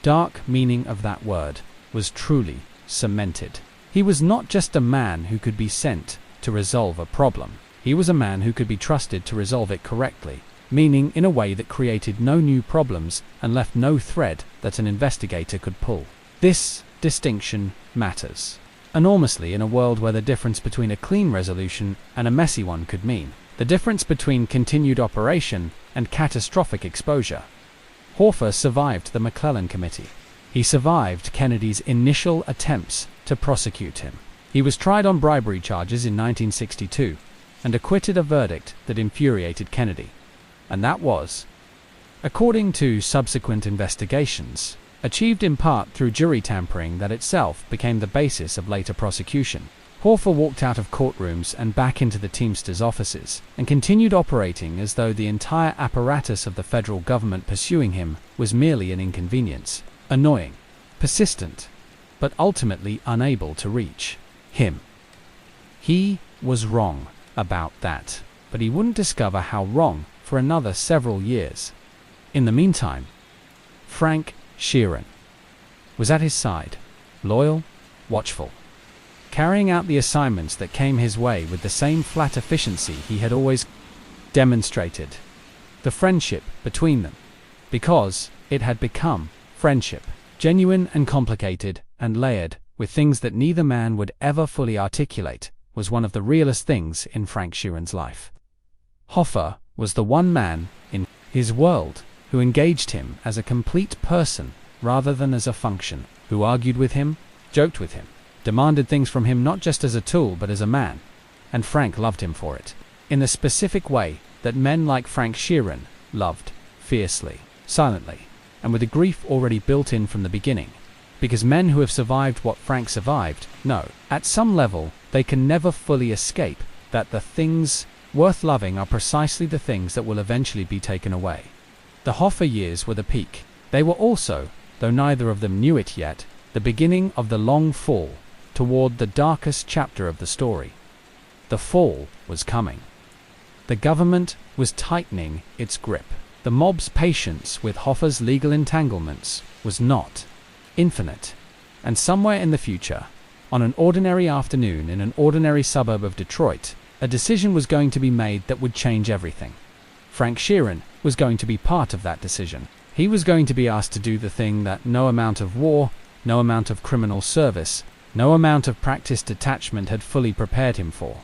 dark meaning of that word was truly cemented. He was not just a man who could be sent to resolve a problem. He was a man who could be trusted to resolve it correctly, meaning in a way that created no new problems and left no thread that an investigator could pull. This distinction matters enormously in a world where the difference between a clean resolution and a messy one could mean the difference between continued operation and catastrophic exposure. Hoffa survived the McClellan Committee. He survived Kennedy's initial attempts to prosecute him. He was tried on bribery charges in 1962 and acquitted, a verdict that infuriated Kennedy. And that was, according to subsequent investigations, achieved in part through jury tampering that itself became the basis of later prosecution. Hoffa walked out of courtrooms and back into the Teamsters offices, and continued operating as though the entire apparatus of the federal government pursuing him was merely an inconvenience, annoying, persistent, but ultimately unable to reach him. He was wrong about that, but he wouldn't discover how wrong for another several years. In the meantime, Frank Sheeran was at his side, loyal, watchful, carrying out the assignments that came his way with the same flat efficiency he had always demonstrated. The friendship between them, because it had become friendship, genuine and complicated and layered with things that neither man would ever fully articulate, was one of the realest things in Frank Sheeran's life. Hoffa was the one man in his world who engaged him as a complete person rather than as a function, who argued with him, joked with him, demanded things from him not just as a tool but as a man, and Frank loved him for it, in the specific way that men like Frank Sheeran loved, fiercely, silently, and with a grief already built in from the beginning. Because men who have survived what Frank survived know, at some level, they can never fully escape that the things worth loving are precisely the things that will eventually be taken away. The Hoffa years were the peak. They were also, though neither of them knew it yet, the beginning of the long fall toward the darkest chapter of the story. The fall was coming. The government was tightening its grip. The mob's patience with Hoffa's legal entanglements was not infinite. And somewhere in the future, on an ordinary afternoon in an ordinary suburb of Detroit, a decision was going to be made that would change everything. Frank Sheeran was going to be part of that decision. He was going to be asked to do the thing that no amount of war, no amount of criminal service, no amount of practiced detachment had fully prepared him for.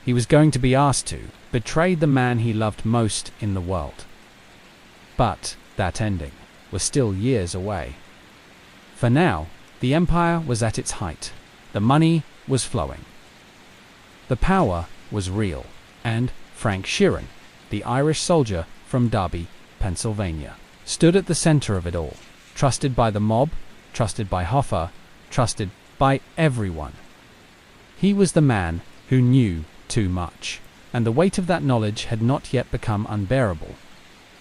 He was going to be asked to betray the man he loved most in the world. But that ending was still years away. For now, the empire was at its height. The money was flowing. The power was real. And Frank Sheeran, the Irish soldier from Darby, Pennsylvania, stood at the center of it all, trusted by the mob, trusted by Hoffa, trusted by everyone. He was the man who knew too much, and the weight of that knowledge had not yet become unbearable.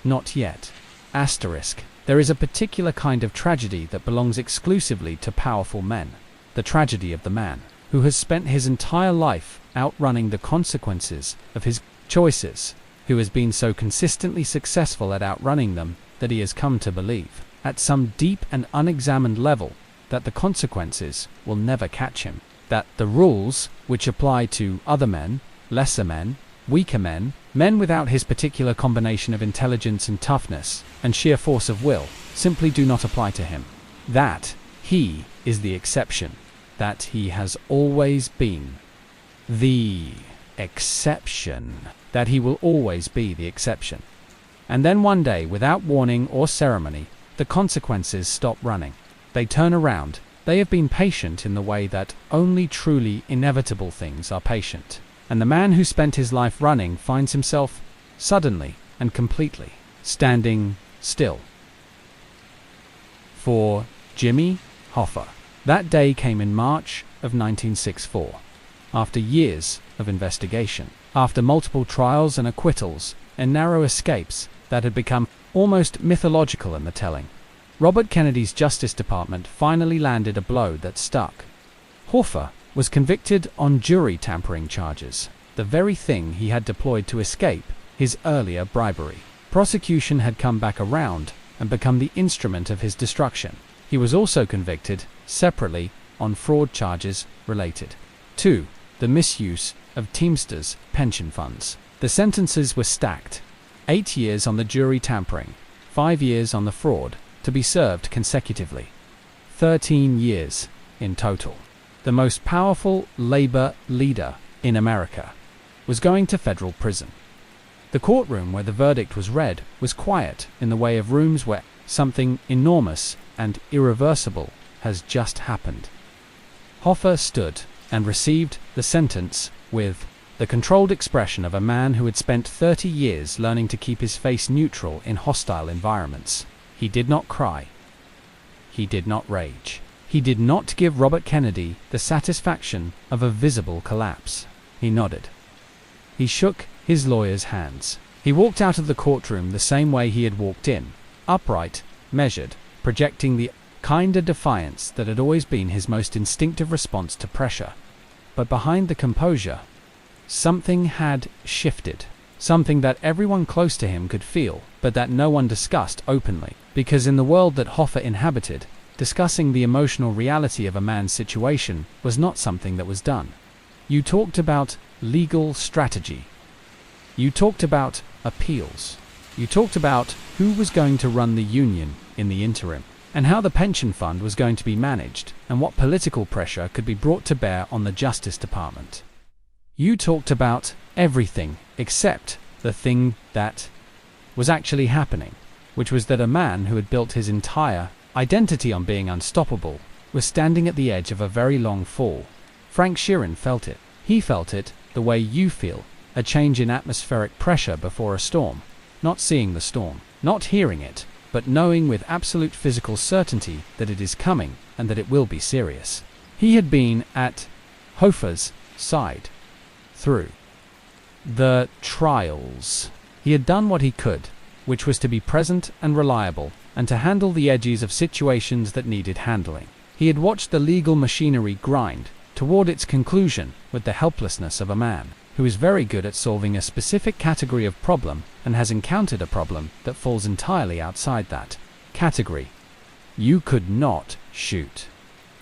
Not yet. Asterisk. There is a particular kind of tragedy that belongs exclusively to powerful men. The tragedy of the man who has spent his entire life outrunning the consequences of his choices, who has been so consistently successful at outrunning them that he has come to believe, at some deep and unexamined level, that the consequences will never catch him, that the rules which apply to other men, lesser men, weaker men, men without his particular combination of intelligence and toughness and sheer force of will, simply do not apply to him. That he is the exception, that he has always been the exception, that he will always be the exception. And then one day, without warning or ceremony, the consequences stop running. They turn around. They have been patient in the way that only truly inevitable things are patient. And the man who spent his life running finds himself, suddenly and completely, standing still. For Jimmy Hoffa, that day came in March of 1964. After years of investigation, after multiple trials and acquittals and narrow escapes that had become almost mythological in the telling, Robert Kennedy's Justice Department finally landed a blow that stuck. Hoffa was convicted on jury tampering charges, the very thing he had deployed to escape his earlier bribery. Prosecution had come back around and become the instrument of his destruction. He was also convicted, separately, on fraud charges related to the misuse of Teamsters pension funds. The sentences were stacked. 8 years on the jury tampering, 5 years on the fraud, to be served consecutively. 13 years in total. The most powerful labor leader in America was going to federal prison. The courtroom where the verdict was read was quiet in the way of rooms where something enormous and irreversible has just happened. Hoffa stood and received the sentence with the controlled expression of a man who had spent 30 years learning to keep his face neutral in hostile environments. He did not cry. He did not rage. He did not give Robert Kennedy the satisfaction of a visible collapse. He nodded. He shook his lawyer's hands. He walked out of the courtroom the same way he had walked in, upright, measured, projecting the kind of defiance that had always been his most instinctive response to pressure. But behind the composure, something had shifted. Something that everyone close to him could feel, but that no one discussed openly. Because in the world that Hoffa inhabited, discussing the emotional reality of a man's situation was not something that was done. You talked about legal strategy. You talked about appeals. You talked about who was going to run the union in the interim, and how the pension fund was going to be managed, and what political pressure could be brought to bear on the Justice Department. You talked about everything except the thing that was actually happening, which was that a man who had built his entire identity on being unstoppable was standing at the edge of a very long fall. Frank Sheeran felt it. He felt it the way you feel, a change in atmospheric pressure before a storm. not seeing the storm, not hearing it, but knowing with absolute physical certainty that it is coming and that it will be serious. He had been at Hoffa's side through the trials. He had done what he could, which was to be present and reliable, and to handle the edges of situations that needed handling. He had watched the legal machinery grind toward its conclusion with the helplessness of a man who is very good at solving a specific category of problem and has encountered a problem that falls entirely outside that category. You could not shoot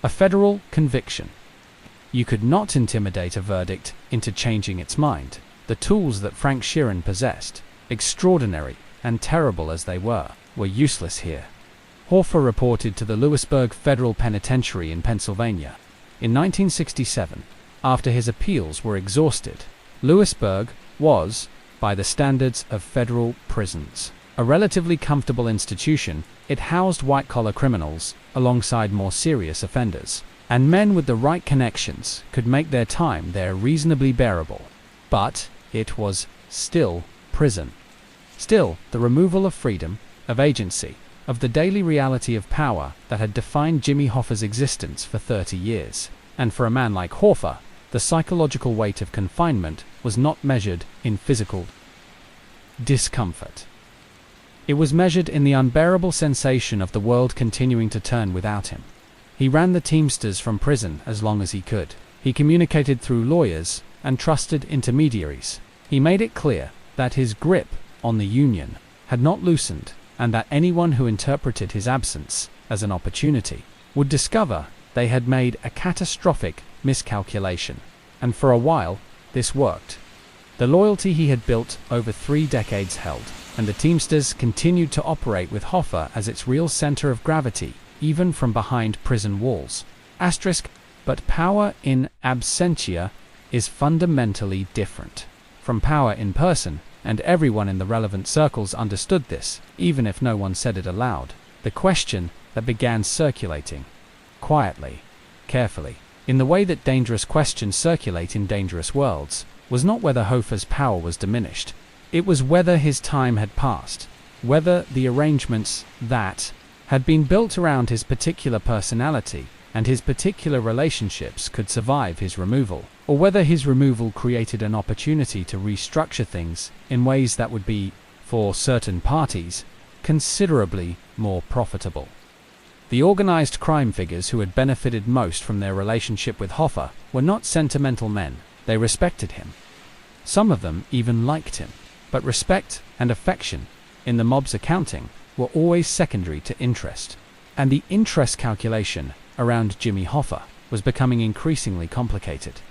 a federal conviction. You could not intimidate a verdict into changing its mind. The tools that Frank Sheeran possessed, extraordinary and terrible as they were useless here. Hoffa reported to the Lewisburg Federal Penitentiary in Pennsylvania in 1967, after his appeals were exhausted. Lewisburg was, by the standards of federal prisons, a relatively comfortable institution. It housed white-collar criminals alongside more serious offenders, and men with the right connections could make their time there reasonably bearable. But it was still prison. Still the removal of freedom, of agency, of the daily reality of power that had defined Jimmy Hoffa's existence for 30 years. And for a man like Hoffa, the psychological weight of confinement was not measured in physical discomfort. It was measured in the unbearable sensation of the world continuing to turn without him. He ran the Teamsters from prison as long as he could. He communicated through lawyers and trusted intermediaries. He made it clear that his grip on the union had not loosened, and that anyone who interpreted his absence as an opportunity would discover they had made a catastrophic miscalculation. And for a while, this worked. The loyalty he had built over 3 decades held, and the Teamsters continued to operate with Hoffa as its real center of gravity, even from behind prison walls. But power in absentia is fundamentally different from power in person, and everyone in the relevant circles understood this, even if no one said it aloud. The question that began circulating, quietly, carefully, in the way that dangerous questions circulate in dangerous worlds, was not whether Hoffa's power was diminished. It was whether his time had passed, whether the arrangements that had been built around his particular personality and his particular relationships could survive his removal, or whether his removal created an opportunity to restructure things in ways that would be, for certain parties, considerably more profitable. The organized crime figures who had benefited most from their relationship with Hoffa were not sentimental men. They respected him. Some of them even liked him. But respect and affection, in the mob's accounting, were always secondary to interest. And the interest calculation around Jimmy Hoffa was becoming increasingly complicated.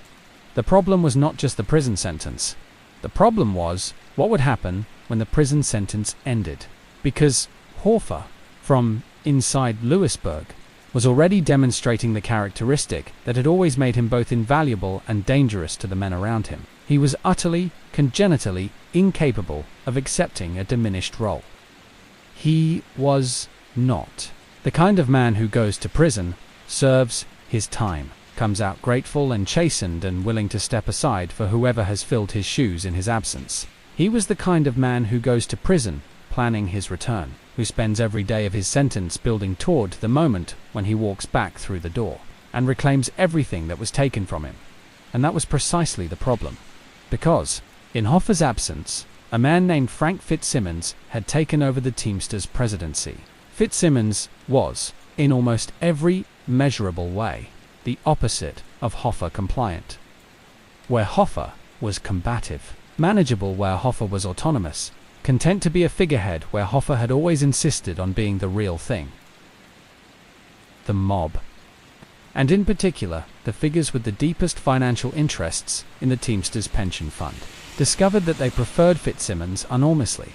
The problem was not just the prison sentence. The problem was what would happen when the prison sentence ended. Because Hoffa, from inside Lewisburg, was already demonstrating the characteristic that had always made him both invaluable and dangerous to the men around him. He was utterly, congenitally incapable of accepting a diminished role. He was not the kind of man who goes to prison, serves his time, comes out grateful and chastened and willing to step aside for whoever has filled his shoes in his absence. He was the kind of man who goes to prison, planning his return, who spends every day of his sentence building toward the moment when he walks back through the door, and reclaims everything that was taken from him. And that was precisely the problem. Because, in Hoffa's absence, a man named Frank Fitzsimmons had taken over the Teamsters presidency. Fitzsimmons was, in almost every measurable way, the opposite of Hoffa compliant. Where Hoffa was combative, manageable where Hoffa was autonomous, content to be a figurehead where Hoffa had always insisted on being the real thing. The mob. And in particular, the figures with the deepest financial interests in the Teamsters pension fund, discovered that they preferred Fitzsimmons enormously.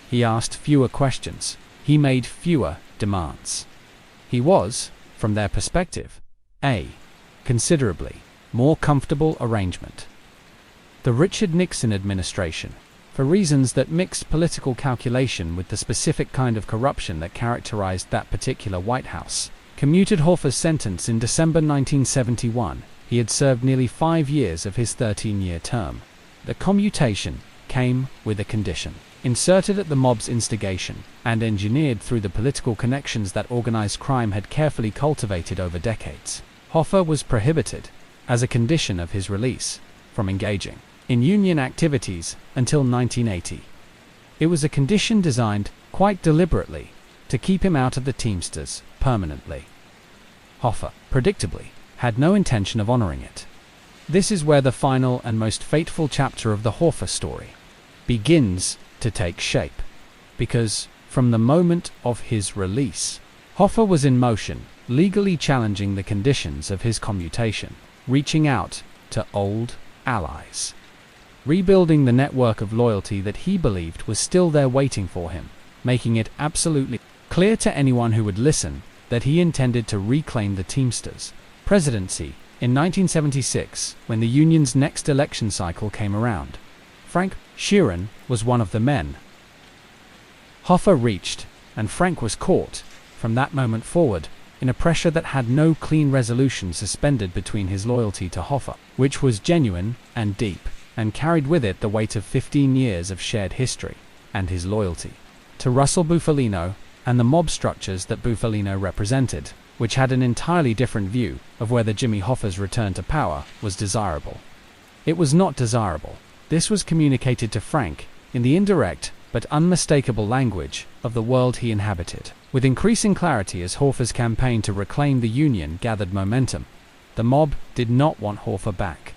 He asked fewer questions. He made fewer demands. He was, from their perspective, a considerably more comfortable arrangement. The Richard Nixon administration, for reasons that mixed political calculation with the specific kind of corruption that characterized that particular White House, commuted Hoffa's sentence in December 1971. He had served nearly 5 years of his 13-year term. The commutation came with a condition. inserted at the mob's instigation, and engineered through the political connections that organized crime had carefully cultivated over decades. Hoffa was prohibited, as a condition of his release, from engaging in union activities until 1980. It was a condition designed, quite deliberately, to keep him out of the Teamsters permanently. Hoffa, predictably, had no intention of honoring it. This is where the final and most fateful chapter of the Hoffa story begins to take shape, because, from the moment of his release, Hoffa was in motion, legally challenging the conditions of his commutation, reaching out to old allies, rebuilding the network of loyalty that he believed was still there waiting for him, making it absolutely clear to anyone who would listen that he intended to reclaim the Teamsters presidency in 1976 when the union's next election cycle came around. Frank Sheeran was one of the men Hoffa reached, and Frank was caught, from that moment forward, in a pressure that had no clean resolution suspended between his loyalty to Hoffa, which was genuine and deep, and carried with it the weight of 15 years of shared history, and his loyalty to Russell Bufalino and the mob structures that Bufalino represented, which had an entirely different view of whether Jimmy Hoffa's return to power was desirable. It was not desirable. This was communicated to Frank in the indirect but unmistakable language of the world he inhabited. With increasing clarity as Hoffa's campaign to reclaim the Union gathered momentum, the mob did not want Hoffa back.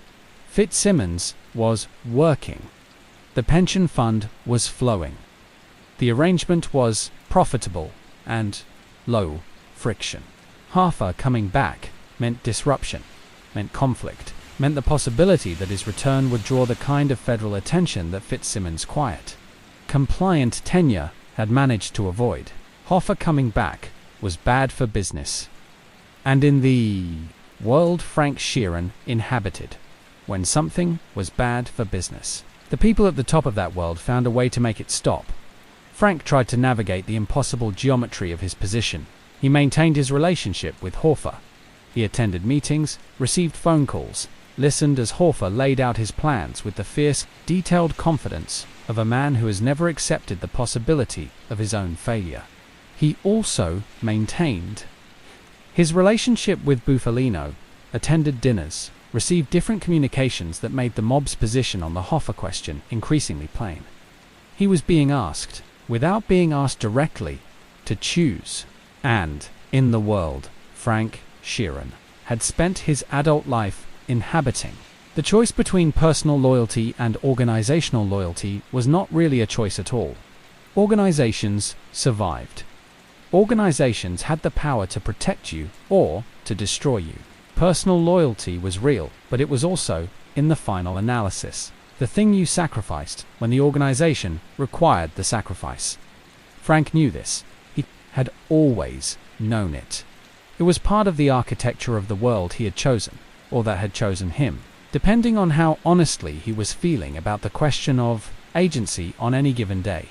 Fitzsimmons was working. The pension fund was flowing. The arrangement was profitable and low friction. Hoffa coming back meant disruption, meant conflict, meant the possibility that his return would draw the kind of federal attention that Fitzsimmons' quiet, compliant tenure had managed to avoid. Hoffa coming back was bad for business. And in the world Frank Sheeran inhabited, when something was bad for business, the people at the top of that world found a way to make it stop. Frank tried to navigate the impossible geometry of his position. He maintained his relationship with Hoffa. He attended meetings, received phone calls, listened as Hoffa laid out his plans with the fierce, detailed confidence of a man who has never accepted the possibility of his own failure. He also maintained his relationship with Bufalino, attended dinners, received different communications that made the mob's position on the Hoffa question increasingly plain. He was being asked, without being asked directly, to choose. And, in the world, Frank Sheeran had spent his adult life inhabiting. The choice between personal loyalty and organizational loyalty was not really a choice at all. Organizations survived. Organizations had the power to protect you or to destroy you. Personal loyalty was real, but it was also, in the final analysis, the thing you sacrificed when the organization required the sacrifice. Frank knew this. He had always known it. It was part of the architecture of the world he had chosen, or that had chosen him, depending on how honestly he was feeling about the question of agency on any given day.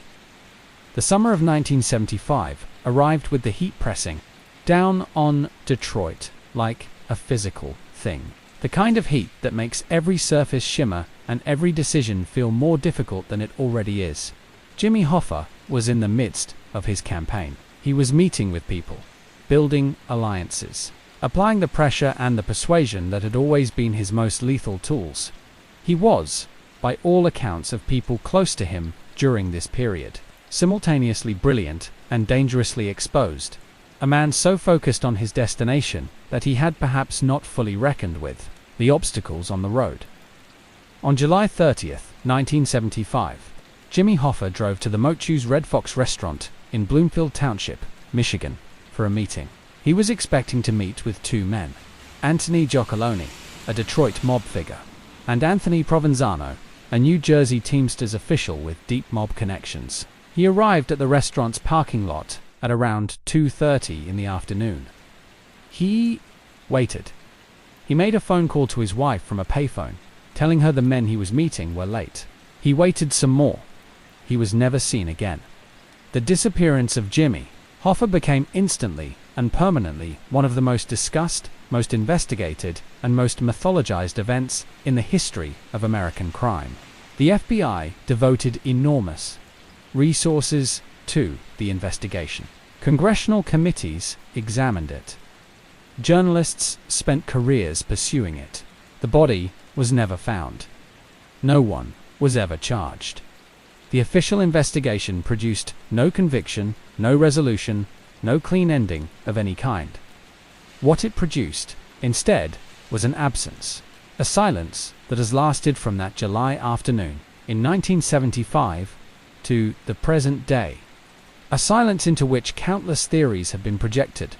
The summer of 1975 arrived with the heat pressing down on Detroit like a physical thing. The kind of heat that makes every surface shimmer and every decision feel more difficult than it already is. Jimmy Hoffa was in the midst of his campaign. He was meeting with people, building alliances, applying the pressure and the persuasion that had always been his most lethal tools. He was, by all accounts of people close to him during this period, simultaneously brilliant and dangerously exposed. A man so focused on his destination that he had perhaps not fully reckoned with the obstacles on the road. On July 30th, 1975, Jimmy Hoffa drove to the Mochu's Red Fox restaurant in Bloomfield Township, Michigan, for a meeting. He was expecting to meet with two men, Anthony Gioccolone, a Detroit mob figure, and Anthony Provenzano, a New Jersey Teamsters official with deep mob connections. He arrived at the restaurant's parking lot at around 2:30 in the afternoon. He waited. He made a phone call to his wife from a payphone, telling her the men he was meeting were late. He waited some more. He was never seen again. The disappearance of Jimmy Hoffa became instantly and permanently one of the most discussed, most investigated, and most mythologized events in the history of American crime. The FBI devoted enormous resources to the investigation. Congressional committees examined it. Journalists spent careers pursuing it. The body was never found. No one was ever charged. The official investigation produced no conviction, no resolution, no clean ending of any kind. What it produced, instead, was an absence, a silence that has lasted from that July afternoon in 1975 to the present day. A silence into which countless theories have been projected,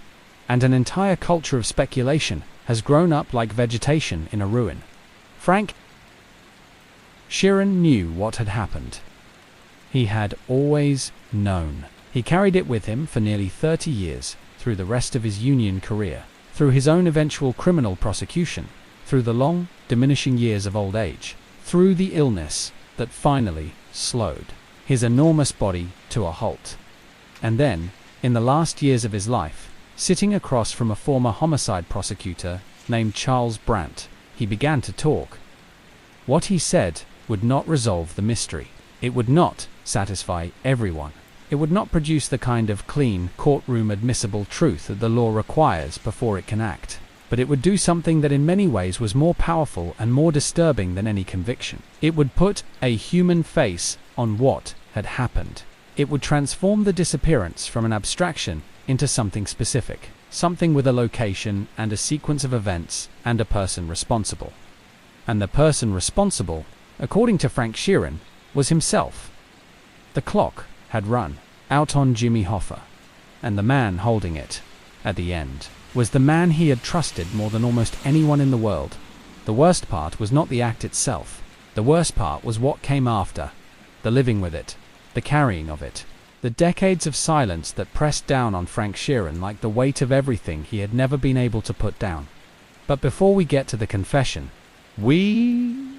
and an entire culture of speculation has grown up like vegetation in a ruin. Frank Sheeran knew what had happened. He had always known. He carried it with him for nearly 30 years, through the rest of his union career, through his own eventual criminal prosecution, through the long, diminishing years of old age, through the illness that finally slowed his enormous body to a halt. And then, in the last years of his life, sitting across from a former homicide prosecutor named Charles Brandt, he began to talk. What he said would not resolve the mystery. It would not satisfy everyone. It would not produce the kind of clean, courtroom admissible truth that the law requires before it can act. But it would do something that in many ways was more powerful and more disturbing than any conviction. It would put a human face on what had happened. It would transform the disappearance from an abstraction into something specific, something with a location and a sequence of events and a person responsible. And the person responsible, according to Frank Sheeran, was himself. The clock had run out on Jimmy Hoffa, and the man holding it, at the end, was the man he had trusted more than almost anyone in the world. The worst part was not the act itself. The worst part was what came after, the living with it, the carrying of it, the decades of silence that pressed down on Frank Sheeran like the weight of everything he had never been able to put down. But before we get to the confession, we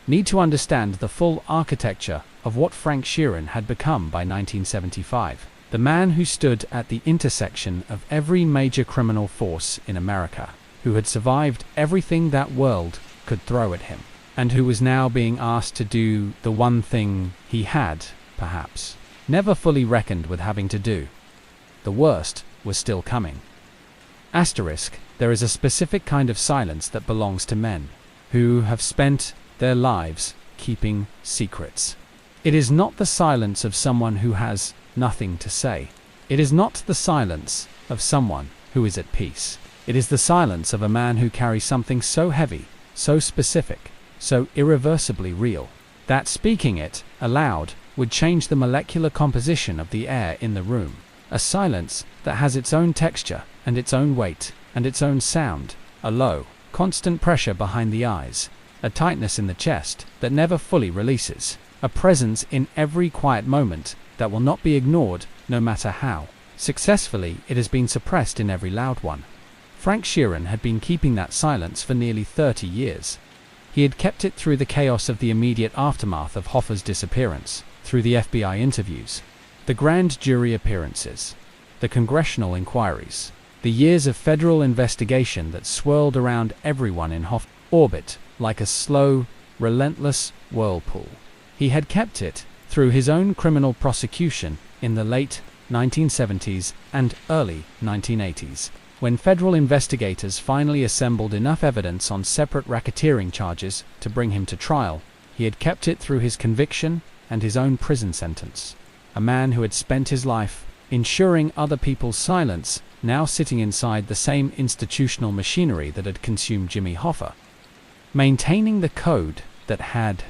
need to understand the full architecture of what Frank Sheeran had become by 1975. The man who stood at the intersection of every major criminal force in America, who had survived everything that world could throw at him, and who was now being asked to do the one thing he had, perhaps, never fully reckoned with having to do. The worst was still coming. Asterisk, there is a specific kind of silence that belongs to men who have spent their lives keeping secrets. It is not the silence of someone who has nothing to say. It is not the silence of someone who is at peace. It is the silence of a man who carries something so heavy, so specific, so irreversibly real, that speaking it aloud would change the molecular composition of the air in the room. A silence that has its own texture and its own weight and its own sound, a low, constant pressure behind the eyes, a tightness in the chest that never fully releases, a presence in every quiet moment that will not be ignored no matter how successfully it has been suppressed in every loud one. Frank Sheeran had been keeping that silence for nearly 30 years. He had kept it through the chaos of the immediate aftermath of Hoffa's disappearance, through the FBI interviews, the grand jury appearances, the congressional inquiries, the years of federal investigation that swirled around everyone in Hoffa's orbit like a slow, relentless whirlpool. He had kept it through his own criminal prosecution in the late 1970s and early 1980s, when federal investigators finally assembled enough evidence on separate racketeering charges to bring him to trial. He had kept it through his conviction and his own prison sentence. A man who had spent his life ensuring other people's silence, now sitting inside the same institutional machinery that had consumed Jimmy Hoffa, maintaining the code that had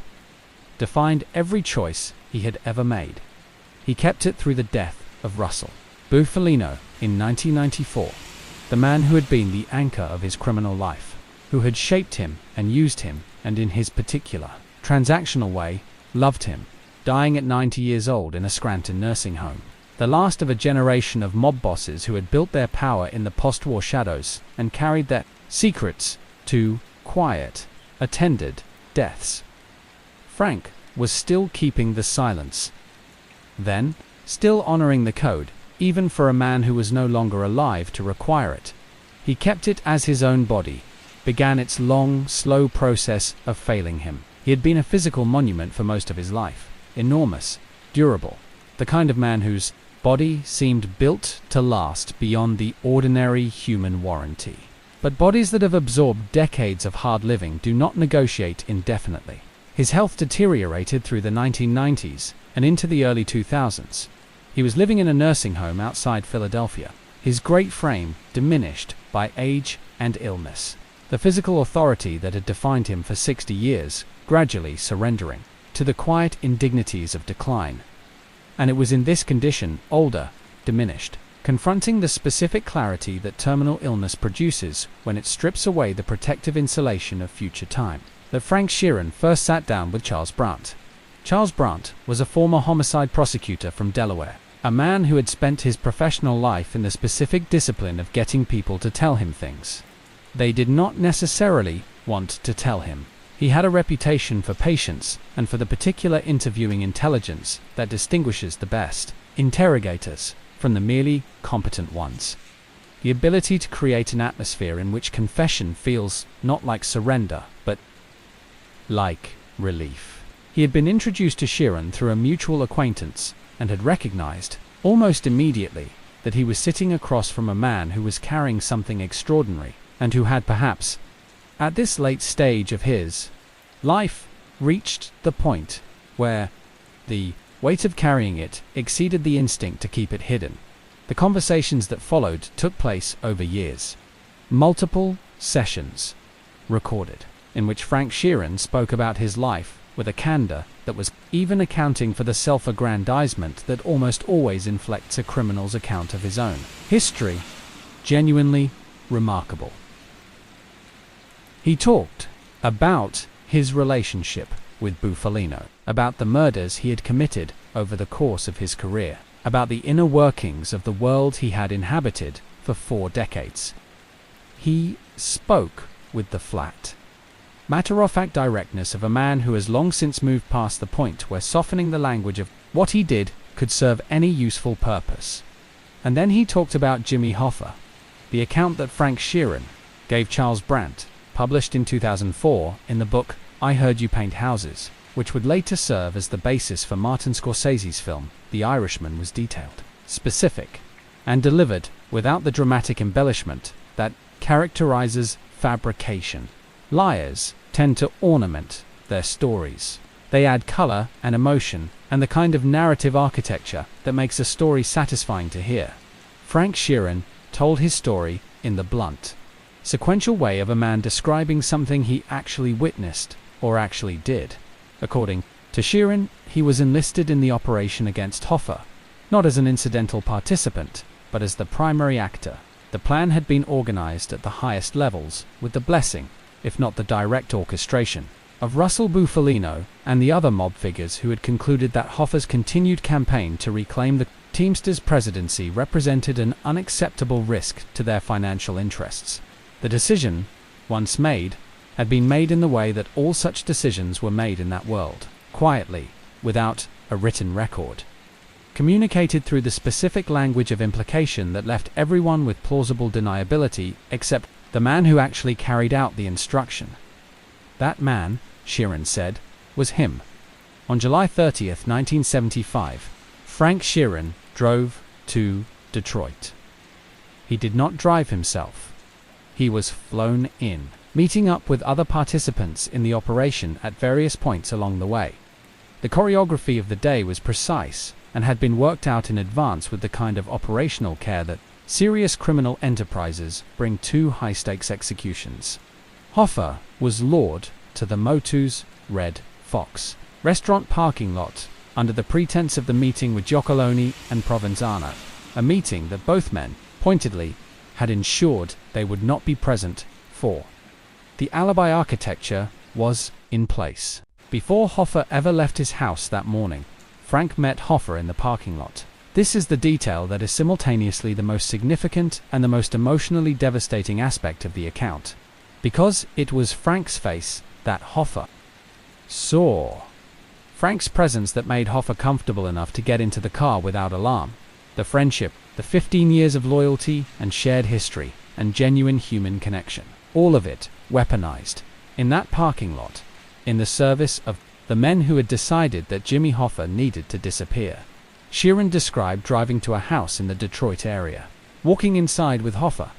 defined every choice he had ever made. He kept it through the death of Russell Bufalino in 1994, the man who had been the anchor of his criminal life, who had shaped him and used him, and in his particular, transactional way, loved him, dying at 90 years old in a Scranton nursing home. The last of a generation of mob bosses who had built their power in the post-war shadows and carried their secrets to quiet, attended deaths. Frank was still keeping the silence. Then, still honoring the code, even for a man who was no longer alive to require it. He kept it as his own body began its long, slow process of failing him. He had been a physical monument for most of his life, enormous, durable, The kind of man whose body seemed built to last beyond the ordinary human warranty. But bodies that have absorbed decades of hard living do not negotiate indefinitely. His health deteriorated through the 1990s and into the early 2000s. He was living in a nursing home outside Philadelphia. His great frame diminished by age and illness. The physical authority that had defined him for 60 years gradually surrendering to the quiet indignities of decline. And it was in this condition, older, diminished, confronting the specific clarity that terminal illness produces when it strips away the protective insulation of future time, that Frank Sheeran first sat down with Charles Brandt. Charles Brandt was a former homicide prosecutor from Delaware, a man who had spent his professional life in the specific discipline of getting people to tell him things they did not necessarily want to tell him. He had a reputation for patience and for the particular interviewing intelligence that distinguishes the best interrogators from the merely competent ones. The ability to create an atmosphere in which confession feels not like surrender, but like relief. He had been introduced to Sheeran through a mutual acquaintance and had recognized, almost immediately, that he was sitting across from a man who was carrying something extraordinary and who had perhaps, at this late stage of his life, reached the point where the weight of carrying it exceeded the instinct to keep it hidden. The conversations that followed took place over years. Multiple sessions recorded, in which Frank Sheeran spoke about his life with a candor that was even accounting for the self-aggrandizement that almost always inflects a criminal's account of his own history. Genuinely remarkable. He talked about his relationship with Bufalino, about the murders he had committed over the course of his career, about the inner workings of the world he had inhabited for 4 decades. He spoke with the flat, matter-of-fact directness of a man who has long since moved past the point where softening the language of what he did could serve any useful purpose. And then he talked about Jimmy Hoffa, the account that Frank Sheeran gave Charles Brandt, published in 2004 in the book I Heard You Paint Houses, which would later serve as the basis for Martin Scorsese's film The Irishman, was detailed, specific, and delivered without the dramatic embellishment that characterizes fabrication. Liars tend to ornament their stories. They add color and emotion and the kind of narrative architecture that makes a story satisfying to hear. Frank Sheeran told his story in the blunt, sequential way of a man describing something he actually witnessed or actually did. According to Sheeran, he was enlisted in the operation against Hoffa, not as an incidental participant, but as the primary actor. The plan had been organized at the highest levels, with the blessing, if not the direct orchestration, of Russell Bufalino and the other mob figures who had concluded that Hoffa's continued campaign to reclaim the Teamsters presidency represented an unacceptable risk to their financial interests. The decision, once made, had been made in the way that all such decisions were made in that world, quietly, without a written record, communicated through the specific language of implication that left everyone with plausible deniability except the man who actually carried out the instruction. That man, Sheeran said, was him. On July 30th, 1975, Frank Sheeran drove to Detroit. He did not drive himself. He was flown in, meeting up with other participants in the operation at various points along the way. The choreography of the day was precise and had been worked out in advance with the kind of operational care that serious criminal enterprises bring to high-stakes executions. Hoffa was lured to the Motu's Red Fox restaurant parking lot under the pretense of the meeting with Gioccoloni and Provenzano, a meeting that both men, pointedly, had ensured they would not be present for. The alibi architecture was in place. Before Hoffa ever left his house that morning, Frank met Hoffa in the parking lot. This is the detail that is simultaneously the most significant and the most emotionally devastating aspect of the account, because it was Frank's face that Hoffa saw. Frank's presence that made Hoffa comfortable enough to get into the car without alarm. The friendship, the 15 years of loyalty and shared history and genuine human connection. All of it weaponized in that parking lot, in the service of the men who had decided that Jimmy Hoffa needed to disappear. Sheeran described driving to a house in the Detroit area, walking inside with Hoffa,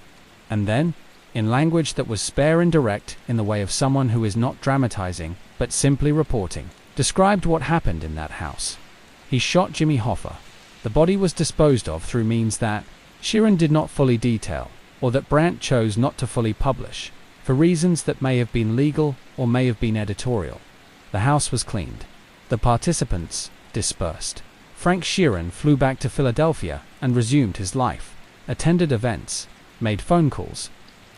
and then, in language that was spare and direct in the way of someone who is not dramatizing but simply reporting, described what happened in that house. He shot Jimmy Hoffa. The body was disposed of through means that Sheeran did not fully detail, or that Brandt chose not to fully publish, for reasons that may have been legal or may have been editorial. The house was cleaned. The participants dispersed. Frank Sheeran flew back to Philadelphia and resumed his life, attended events, made phone calls,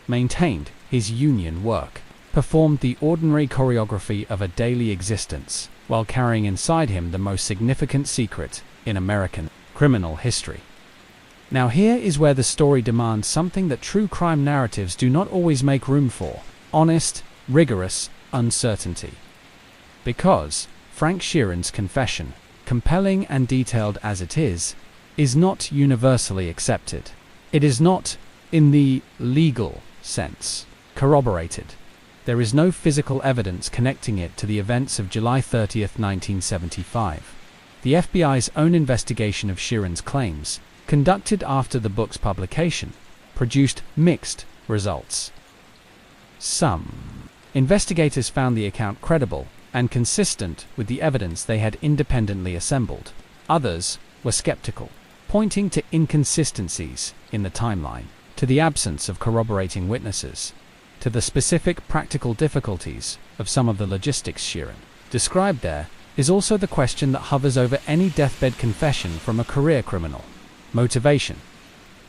maintained his union work, performed the ordinary choreography of a daily existence, while carrying inside him the most significant secret in American criminal history. Now here is where the story demands something that true crime narratives do not always make room for: honest, rigorous uncertainty. Because Frank Sheeran's confession, compelling and detailed as it is not universally accepted. It is not, in the legal sense, corroborated. There is no physical evidence connecting it to the events of July 30th, 1975. The FBI's own investigation of Sheeran's claims, conducted after the book's publication, produced mixed results. Some investigators found the account credible and consistent with the evidence they had independently assembled. Others were skeptical, pointing to inconsistencies in the timeline, to the absence of corroborating witnesses, to the specific practical difficulties of some of the logistics Sheeran described. There is also the question that hovers over any deathbed confession from a career criminal: motivation.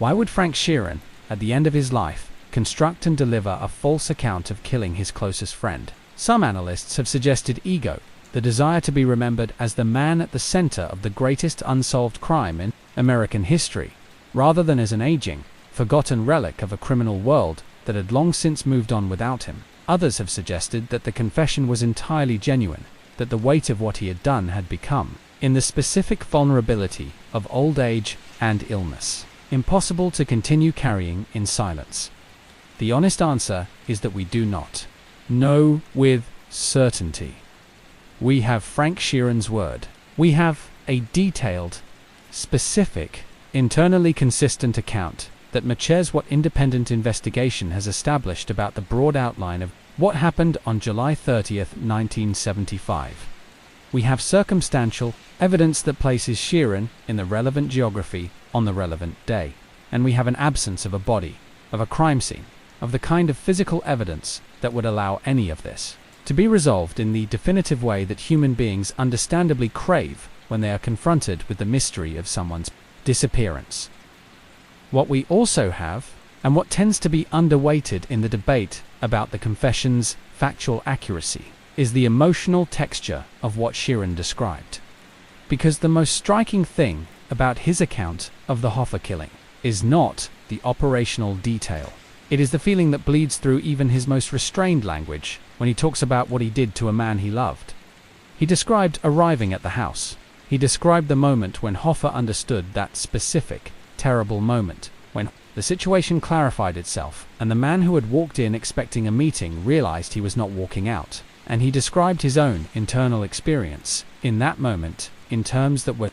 Why would Frank Sheeran, at the end of his life, construct and deliver a false account of killing his closest friend? Some analysts have suggested ego, the desire to be remembered as the man at the center of the greatest unsolved crime in American history, rather than as an aging, forgotten relic of a criminal world that had long since moved on without him. Others have suggested that the confession was entirely genuine, that the weight of what he had done had become, in the specific vulnerability of old age and illness, impossible to continue carrying in silence. The honest answer is that we do not know with certainty. We have Frank Sheeran's word. We have a detailed, specific, internally consistent account that matches what independent investigation has established about the broad outline of what happened on July 30th, 1975. We have circumstantial evidence that places Sheeran in the relevant geography on the relevant day. And we have an absence of a body, of a crime scene, of the kind of physical evidence that would allow any of this to be resolved in the definitive way that human beings understandably crave when they are confronted with the mystery of someone's disappearance. What we also have, and what tends to be underweighted in the debate about the confession's factual accuracy, is the emotional texture of what Sheeran described. Because the most striking thing about his account of the Hoffa killing is not the operational detail. It is the feeling that bleeds through even his most restrained language when he talks about what he did to a man he loved. He described arriving at the house. He described the moment when Hoffa understood that specific, terrible moment, when the situation clarified itself, and the man who had walked in expecting a meeting realized he was not walking out. And he described his own internal experience in that moment in terms that were,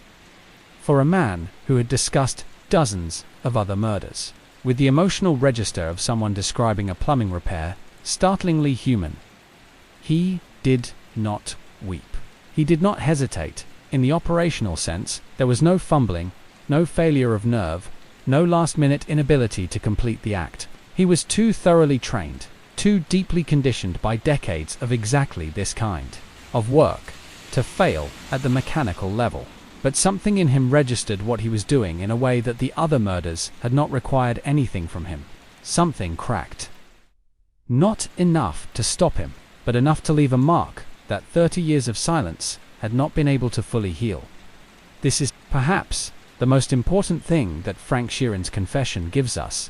for a man who had discussed dozens of other murders, with the emotional register of someone describing a plumbing repair, startlingly human. He did not weep. He did not hesitate. In the operational sense, there was no fumbling, no failure of nerve, no last-minute inability to complete the act. He was too thoroughly trained, too deeply conditioned by decades of exactly this kind of work, to fail at the mechanical level. But something in him registered what he was doing in a way that the other murders had not required anything from him. Something cracked. Not enough to stop him, but enough to leave a mark that 30 years of silence had not been able to fully heal. This is, perhaps, the most important thing that Frank Sheeran's confession gives us.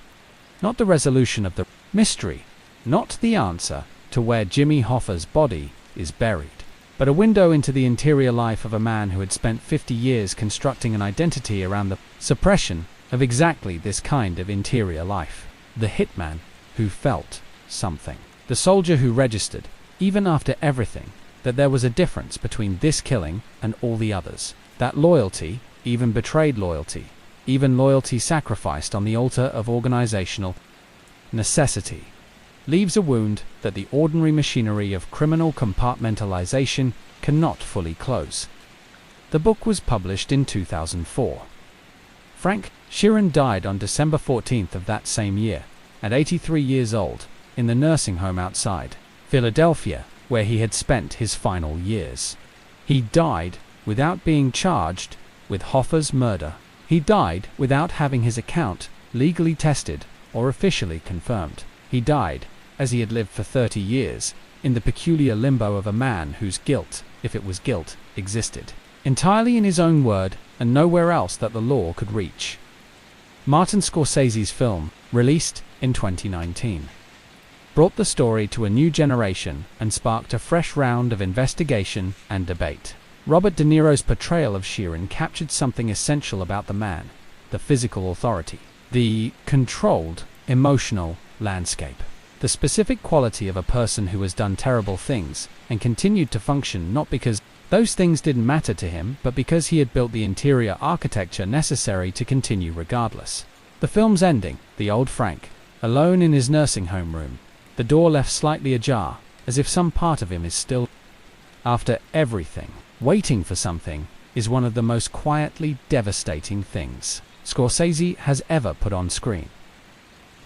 Not the resolution of the mystery, not the answer to where Jimmy Hoffa's body is buried, but a window into the interior life of a man who had spent 50 years constructing an identity around the suppression of exactly this kind of interior life. The hitman who felt something. The soldier who registered, even after everything, that there was a difference between this killing and all the others. That loyalty even betrayed loyalty, even loyalty sacrificed on the altar of organizational necessity, leaves a wound that the ordinary machinery of criminal compartmentalization cannot fully close. The book was published in 2004. Frank Sheeran died on December 14th of that same year, at 83 years old, in the nursing home outside Philadelphia, where he had spent his final years. He died without being charged with Hoffa's murder. He died without having his account legally tested or officially confirmed. He died, as he had lived for 30 years, in the peculiar limbo of a man whose guilt, if it was guilt, existed entirely in his own word and nowhere else that the law could reach. Martin Scorsese's film, released in 2019, brought the story to a new generation and sparked a fresh round of investigation and debate. Robert De Niro's portrayal of Sheeran captured something essential about the man: the physical authority, the controlled, emotional landscape, the specific quality of a person who has done terrible things and continued to function not because those things didn't matter to him, but because he had built the interior architecture necessary to continue regardless. The film's ending, the old Frank, alone in his nursing home room, the door left slightly ajar, as if some part of him is still, after everything, waiting for something, is one of the most quietly devastating things Scorsese has ever put on screen.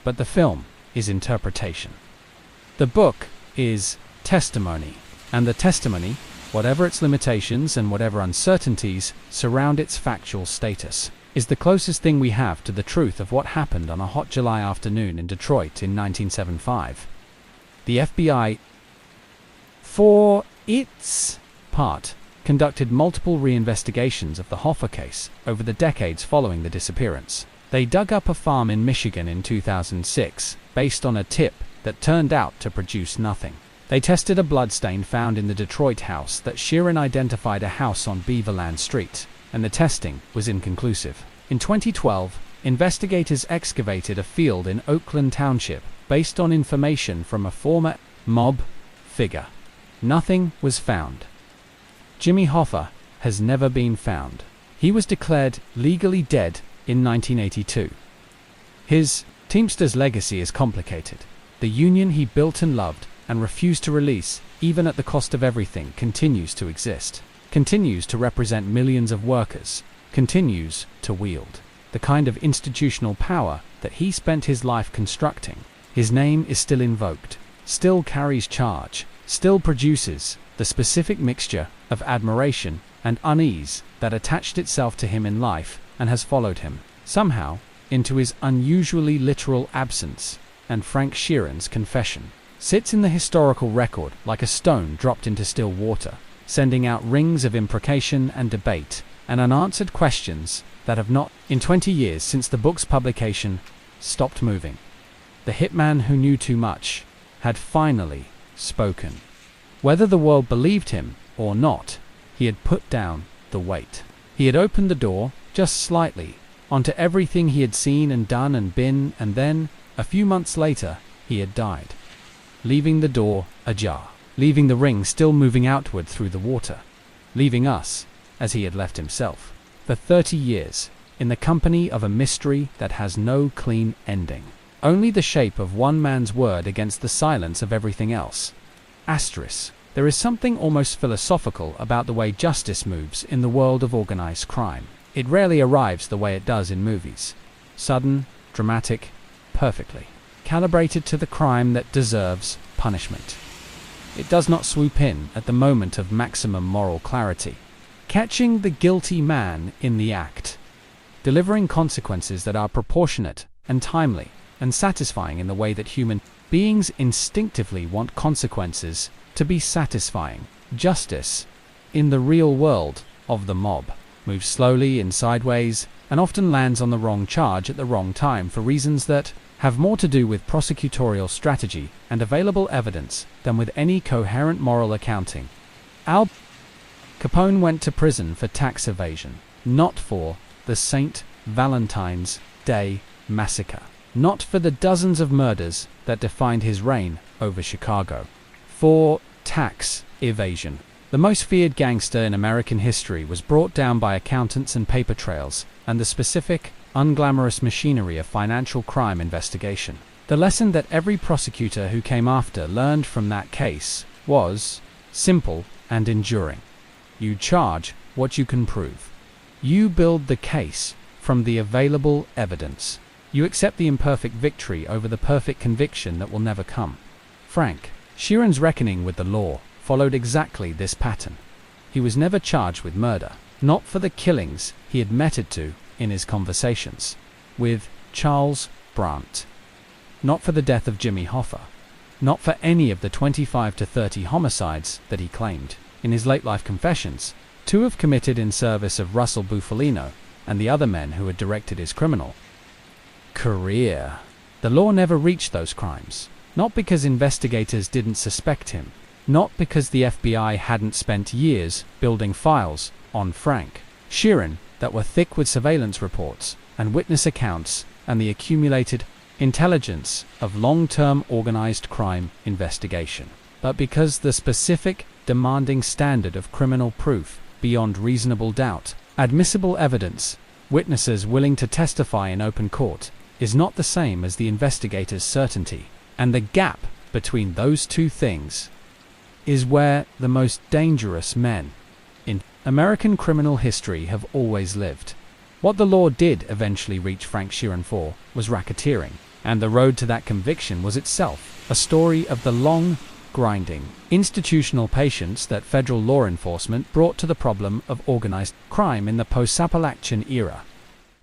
But the film is interpretation. The book is testimony, and the testimony, whatever its limitations and whatever uncertainties surround its factual status, is the closest thing we have to the truth of what happened on a hot July afternoon in Detroit in 1975. The FBI, for its part, conducted multiple reinvestigations of the Hoffa case over the decades following the disappearance. They dug up a farm in Michigan in 2006, based on a tip that turned out to produce nothing. They tested a bloodstain found in the Detroit house that Sheeran identified a house on Beaverland Street, and the testing was inconclusive. In 2012, investigators excavated a field in Oakland Township based on information from a former mob figure. Nothing was found. Jimmy Hoffa has never been found. He was declared legally dead in 1982. His Teamsters legacy is complicated. The union he built and loved and refused to release, even at the cost of everything, continues to exist, continues to represent millions of workers, continues to wield the kind of institutional power that he spent his life constructing. His name is still invoked, still carries charge, still produces the specific mixture of admiration and unease that attached itself to him in life and has followed him, somehow, into his unusually literal absence. And Frank Sheeran's confession sits in the historical record like a stone dropped into still water, sending out rings of imprecation and debate and unanswered questions that have not, in 20 years since the book's publication, stopped moving. The hitman who knew too much had finally spoken. Whether the world believed him or not, he had put down the weight. He had opened the door, just slightly, onto everything he had seen and done and been, and then, a few months later, he had died, leaving the door ajar, leaving the ring still moving outward through the water, leaving us, as he had left himself, for 30 years, in the company of a mystery that has no clean ending. Only the shape of one man's word against the silence of everything else. There is something almost philosophical about the way justice moves in the world of organized crime. It rarely arrives the way it does in movies. Sudden, dramatic, perfectly calibrated to the crime that deserves punishment. It does not swoop in at the moment of maximum moral clarity, catching the guilty man in the act, delivering consequences that are proportionate and timely and satisfying in the way that human beings instinctively want consequences to be satisfying. Justice, in the real world of the mob, moves slowly and sideways and often lands on the wrong charge at the wrong time for reasons that have more to do with prosecutorial strategy and available evidence than with any coherent moral accounting. Al Capone went to prison for tax evasion, not for the St. Valentine's Day massacre, not for the dozens of murders that defined his reign over Chicago. For tax evasion, The most feared gangster in American history was brought down by accountants and paper trails, and the specific, unglamorous machinery of financial crime investigation. The lesson that every prosecutor who came after learned from that case was simple and enduring. You charge what you can prove. You build the case from the available evidence. You accept the imperfect victory over the perfect conviction that will never come. Frank Sheeran's reckoning with the law followed exactly this pattern. He was never charged with murder, not for the killings he admitted to in his conversations with Charles Brandt, not for the death of Jimmy Hoffa, not for any of the 25 to 30 homicides that he claimed in his late-life confessions to have committed in service of Russell Bufalino and the other men who had directed his criminal career. The law never reached those crimes, not because investigators didn't suspect him, not because the FBI hadn't spent years building files on Frank Sheeran that were thick with surveillance reports and witness accounts and the accumulated intelligence of long-term organized crime investigation, but because the specific, demanding standard of criminal proof beyond reasonable doubt, admissible evidence, witnesses willing to testify in open court, is not the same as the investigator's certainty. And the gap between those two things is where the most dangerous men in American criminal history have always lived. What the law did eventually reach Frank Sheeran for was racketeering, and the road to that conviction was itself a story of the long, grinding, institutional patience that federal law enforcement brought to the problem of organized crime in the post-Appalachian era.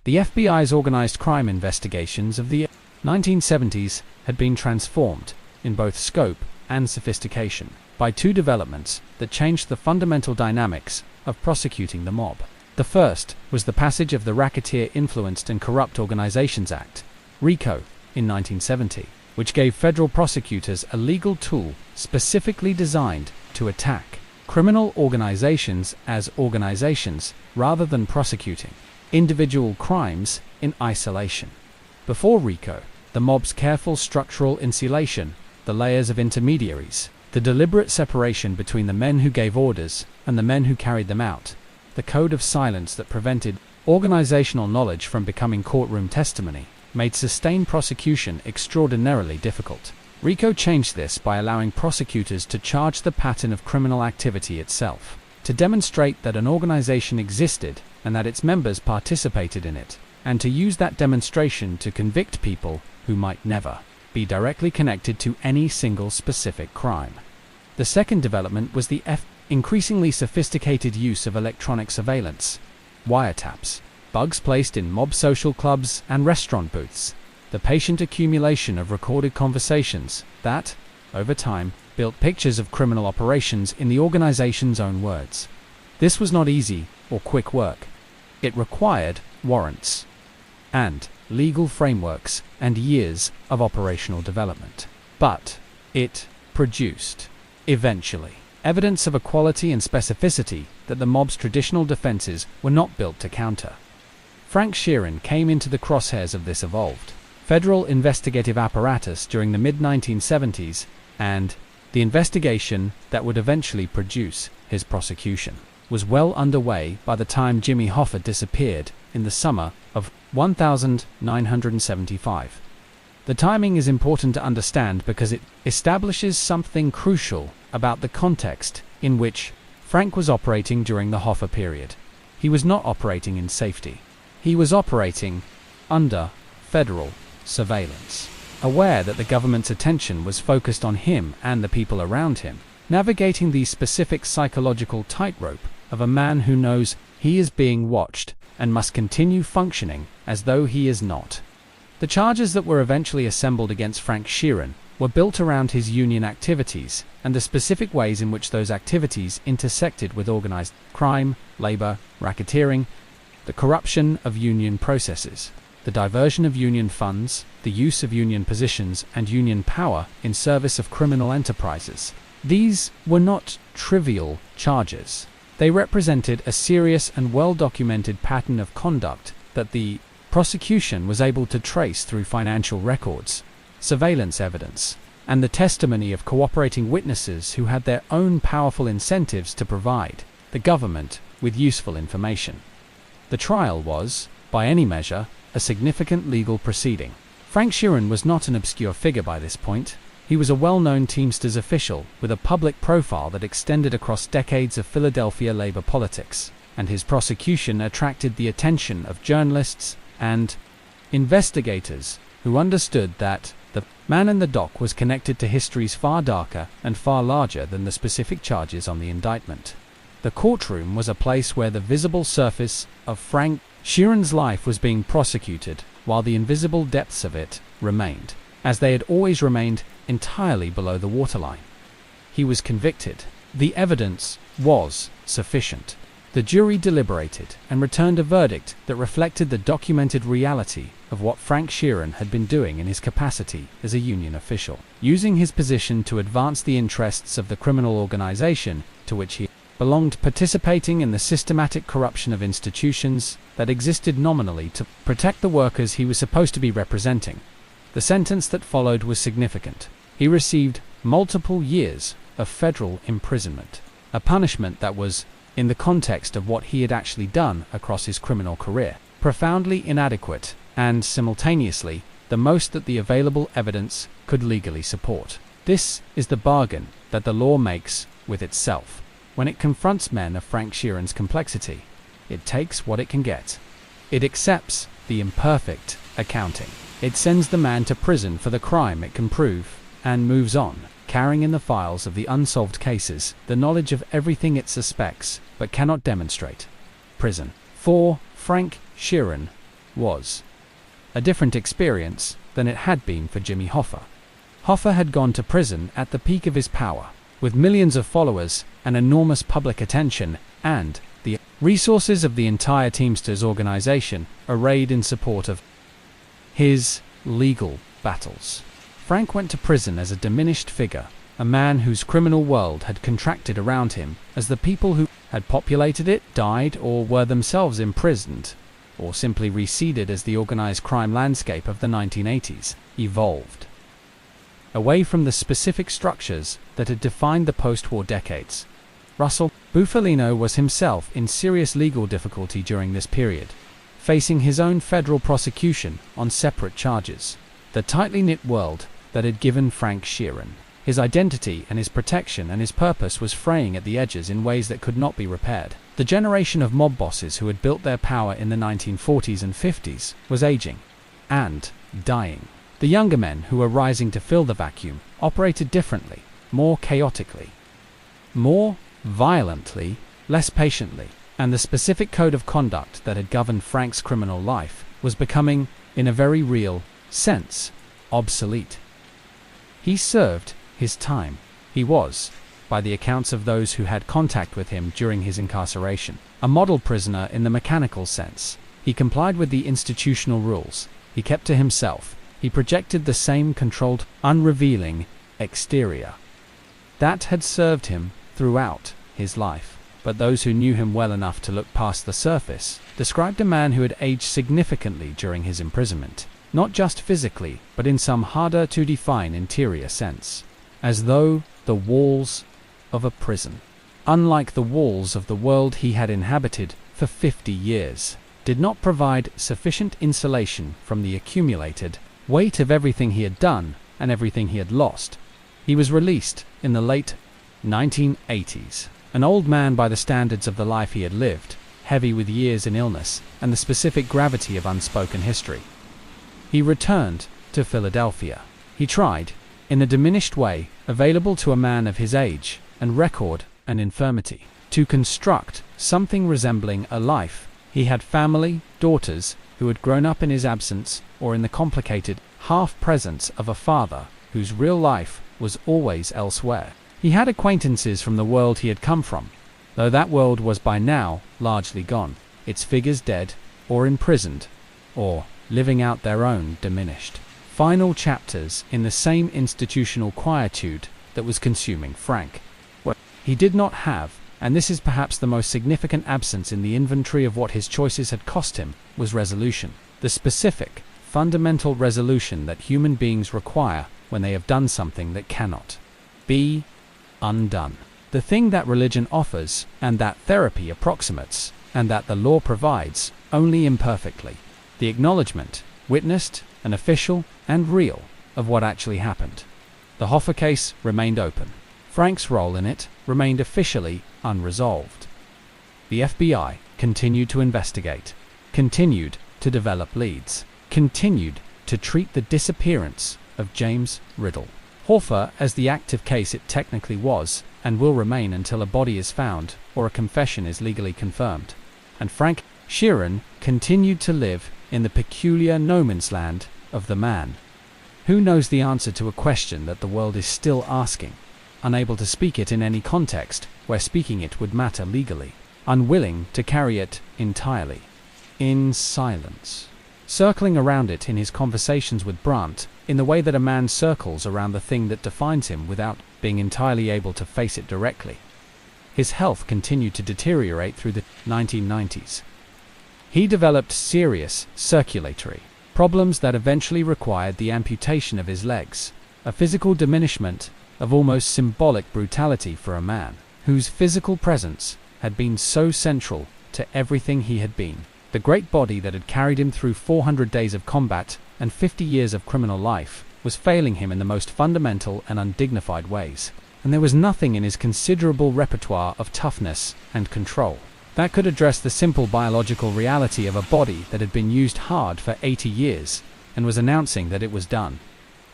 The FBI's organized crime investigations of the 1970s had been transformed, in both scope and sophistication, by two developments that changed the fundamental dynamics of prosecuting the mob. The first was the passage of the Racketeer Influenced and Corrupt Organizations Act, RICO, in 1970, which gave federal prosecutors a legal tool specifically designed to attack criminal organizations as organizations rather than prosecuting individual crimes in isolation. Before RICO, the mob's careful structural insulation, the layers of intermediaries, the deliberate separation between the men who gave orders and the men who carried them out, the code of silence that prevented organizational knowledge from becoming courtroom testimony, made sustained prosecution extraordinarily difficult. RICO changed this by allowing prosecutors to charge the pattern of criminal activity itself, to demonstrate that an organization existed and that its members participated in it, and to use that demonstration to convict people who might never be directly connected to any single specific crime. The second development was the increasingly sophisticated use of electronic surveillance, wiretaps, bugs placed in mob social clubs and restaurant booths, the patient accumulation of recorded conversations that, over time, built pictures of criminal operations in the organization's own words. This was not easy or quick work. It required warrants and legal frameworks and years of operational development. But it produced, eventually, evidence of a quality and specificity that the mob's traditional defenses were not built to counter. Frank Sheeran came into the crosshairs of this evolved federal investigative apparatus during the mid-1970s, and the investigation that would eventually produce his prosecution was well underway by the time Jimmy Hoffa disappeared in the summer of 1975. The timing is important to understand because it establishes something crucial about the context in which Frank was operating during the Hoffa period. He was not operating in safety. He was operating under federal surveillance, aware that the government's attention was focused on him and the people around him, navigating the specific psychological tightrope of a man who knows he is being watched and must continue functioning as though he is not. The charges that were eventually assembled against Frank Sheeran were built around his union activities and the specific ways in which those activities intersected with organized crime, labor, racketeering, the corruption of union processes, the diversion of union funds, the use of union positions and union power in service of criminal enterprises. These were not trivial charges. They represented a serious and well-documented pattern of conduct that the prosecution was able to trace through financial records, surveillance evidence, and the testimony of cooperating witnesses who had their own powerful incentives to provide the government with useful information. The trial was, by any measure, a significant legal proceeding. Frank Sheeran was not an obscure figure by this point. He was a well-known Teamsters official with a public profile that extended across decades of Philadelphia labor politics, and his prosecution attracted the attention of journalists and investigators who understood that the man in the dock was connected to histories far darker and far larger than the specific charges on the indictment. The courtroom was a place where the visible surface of Frank Sheeran's life was being prosecuted, while the invisible depths of it remained, as they had always remained, entirely below the waterline. He was convicted. The evidence was sufficient. The jury deliberated and returned a verdict that reflected the documented reality of what Frank Sheeran had been doing in his capacity as a union official, using his position to advance the interests of the criminal organization to which he belonged, participating in the systematic corruption of institutions that existed nominally to protect the workers he was supposed to be representing. The sentence that followed was significant. He received multiple years of federal imprisonment, a punishment that was, in the context of what he had actually done across his criminal career, profoundly inadequate and, simultaneously, the most that the available evidence could legally support. This is the bargain that the law makes with itself. When it confronts men of Frank Sheeran's complexity, it takes what it can get. It accepts the imperfect accounting. It sends the man to prison for the crime it can prove, and moves on, carrying in the files of the unsolved cases the knowledge of everything it suspects but cannot demonstrate. Prison, for Frank Sheeran, was a different experience than it had been for Jimmy Hoffa. Hoffa had gone to prison at the peak of his power, with millions of followers, and enormous public attention, and the resources of the entire Teamsters organization arrayed in support of his legal battles. Frank went to prison as a diminished figure, a man whose criminal world had contracted around him as the people who had populated it died or were themselves imprisoned, or simply receded as the organized crime landscape of the 1980s evolved away from the specific structures that had defined the post-war decades. Bufalino was himself in serious legal difficulty during this period, facing his own federal prosecution on separate charges. The tightly knit world that had given Frank Sheeran his identity and his protection and his purpose was fraying at the edges in ways that could not be repaired. The generation of mob bosses who had built their power in the 1940s and 50s was aging and dying. The younger men who were rising to fill the vacuum operated differently, more chaotically, more violently, less patiently, and the specific code of conduct that had governed Frank's criminal life was becoming, in a very real sense, obsolete. He served his time. He was, by the accounts of those who had contact with him during his incarceration, a model prisoner in the mechanical sense. He complied with the institutional rules. He kept to himself. He projected the same controlled, unrevealing exterior that had served him throughout his life. But those who knew him well enough to look past the surface described a man who had aged significantly during his imprisonment, not just physically, but in some harder-to-define interior sense, as though the walls of a prison, unlike the walls of the world he had inhabited for 50 years, did not provide sufficient insulation from the accumulated weight of everything he had done and everything he had lost. He was released in the late 1980s, an old man by the standards of the life he had lived, heavy with years in illness and the specific gravity of unspoken history. He returned to Philadelphia. He tried, in a diminished way available to a man of his age and record and infirmity, to construct something resembling a life. He had family, daughters, who had grown up in his absence or in the complicated half-presence of a father whose real life was always elsewhere. He had acquaintances from the world he had come from, though that world was by now largely gone, its figures dead, or imprisoned, or living out their own diminished final chapters in the same institutional quietude that was consuming Frank. What he did not have, and this is perhaps the most significant absence in the inventory of what his choices had cost him, was resolution. The specific, fundamental resolution that human beings require when they have done something that cannot be undone. The thing that religion offers, and that therapy approximates, and that the law provides, only imperfectly. The acknowledgement, witnessed, and official, and real, of what actually happened. The Hoffa case remained open. Frank's role in it remained officially unresolved. The FBI continued to investigate, continued to develop leads, continued to treat the disappearance of James Riddle Hoffa as the active case it technically was and will remain until a body is found or a confession is legally confirmed. And Frank Sheeran continued to live in the peculiar no-man's land of the man who knows the answer to a question that the world is still asking, unable to speak it in any context where speaking it would matter legally, unwilling to carry it entirely in silence, circling around it in his conversations with Brandt in the way that a man circles around the thing that defines him without being entirely able to face it directly. His health continued to deteriorate through the 1990s. He developed serious circulatory problems that eventually required the amputation of his legs, a physical diminishment of almost symbolic brutality for a man whose physical presence had been so central to everything he had been. The great body that had carried him through 400 days of combat and 50 years of criminal life was failing him in the most fundamental and undignified ways, and there was nothing in his considerable repertoire of toughness and control that could address the simple biological reality of a body that had been used hard for 80 years and was announcing that it was done.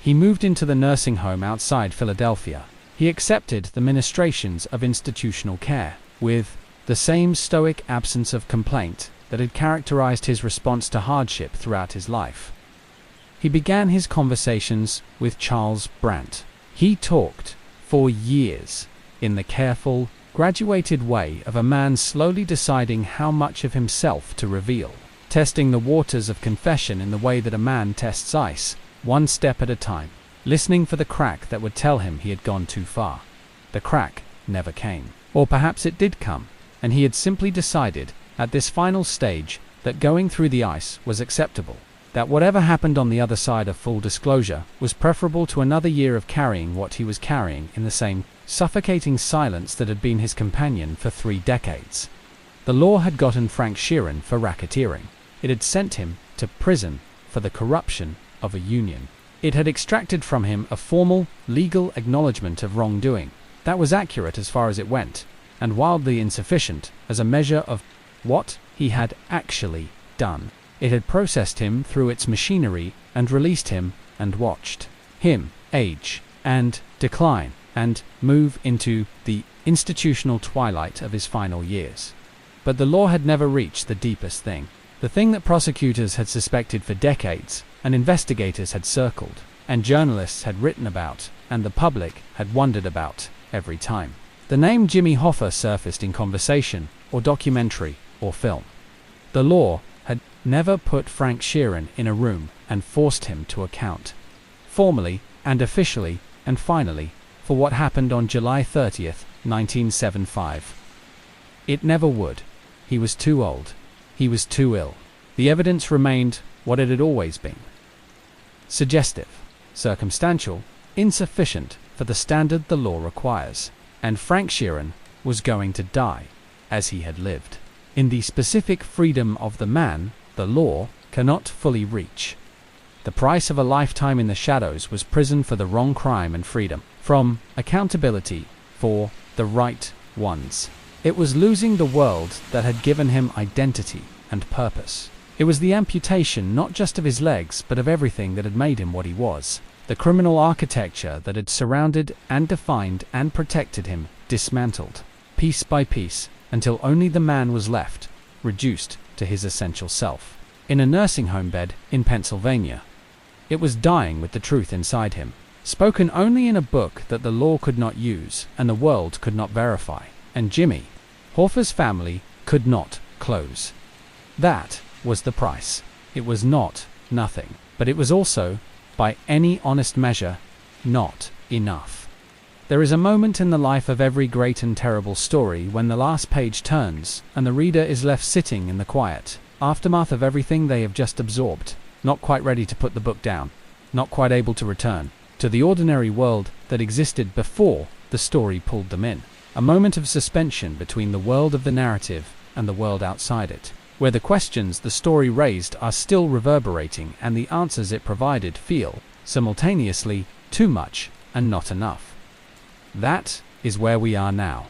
He moved into the nursing home outside Philadelphia. He accepted the ministrations of institutional care with the same stoic absence of complaint that had characterized his response to hardship throughout his life. He began his conversations with Charles Brandt. He talked for years in the careful, graduated way of a man slowly deciding how much of himself to reveal, testing the waters of confession in the way that a man tests ice, one step at a time, listening for the crack that would tell him he had gone too far. The crack never came. Or perhaps it did come, and he had simply decided, at this final stage, that going through the ice was acceptable, that whatever happened on the other side of full disclosure was preferable to another year of carrying what he was carrying in the same suffocating silence that had been his companion for 3 decades. The law had gotten Frank Sheeran for racketeering. It had sent him to prison for the corruption of a union. It had extracted from him a formal, legal acknowledgement of wrongdoing that was accurate as far as it went, and wildly insufficient as a measure of what he had actually done. It had processed him through its machinery and released him and watched him age and decline and move into the institutional twilight of his final years. But the law had never reached the deepest thing, the thing that prosecutors had suspected for decades, and investigators had circled, and journalists had written about, and the public had wondered about every time the name Jimmy Hoffa surfaced in conversation, or documentary, or film. The law had never put Frank Sheeran in a room and forced him to account, formally and officially and finally, for what happened on July 30th, 1975. It never would. He was too old. He was too ill. The evidence remained what it had always been. Suggestive, circumstantial, insufficient for the standard the law requires. And Frank Sheeran was going to die, as he had lived, in the specific freedom of the man the law cannot fully reach. The price of a lifetime in the shadows was prison for the wrong crime and freedom from accountability for the right ones. It was losing the world that had given him identity and purpose. It was the amputation not just of his legs but of everything that had made him what he was. The criminal architecture that had surrounded and defined and protected him dismantled, piece by piece, until only the man was left, reduced to his essential self, in a nursing home bed in Pennsylvania. It was dying with the truth inside him, spoken only in a book that the law could not use and the world could not verify, and Jimmy Hoffa's family could not close. That was the price. It was not nothing, but it was also, by any honest measure, not enough. There is a moment in the life of every great and terrible story when the last page turns and the reader is left sitting in the quiet aftermath of everything they have just absorbed, not quite ready to put the book down, not quite able to return, to the ordinary world that existed before the story pulled them in. A moment of suspension between the world of the narrative and the world outside it, where the questions the story raised are still reverberating and the answers it provided feel, simultaneously, too much and not enough. That is where we are now.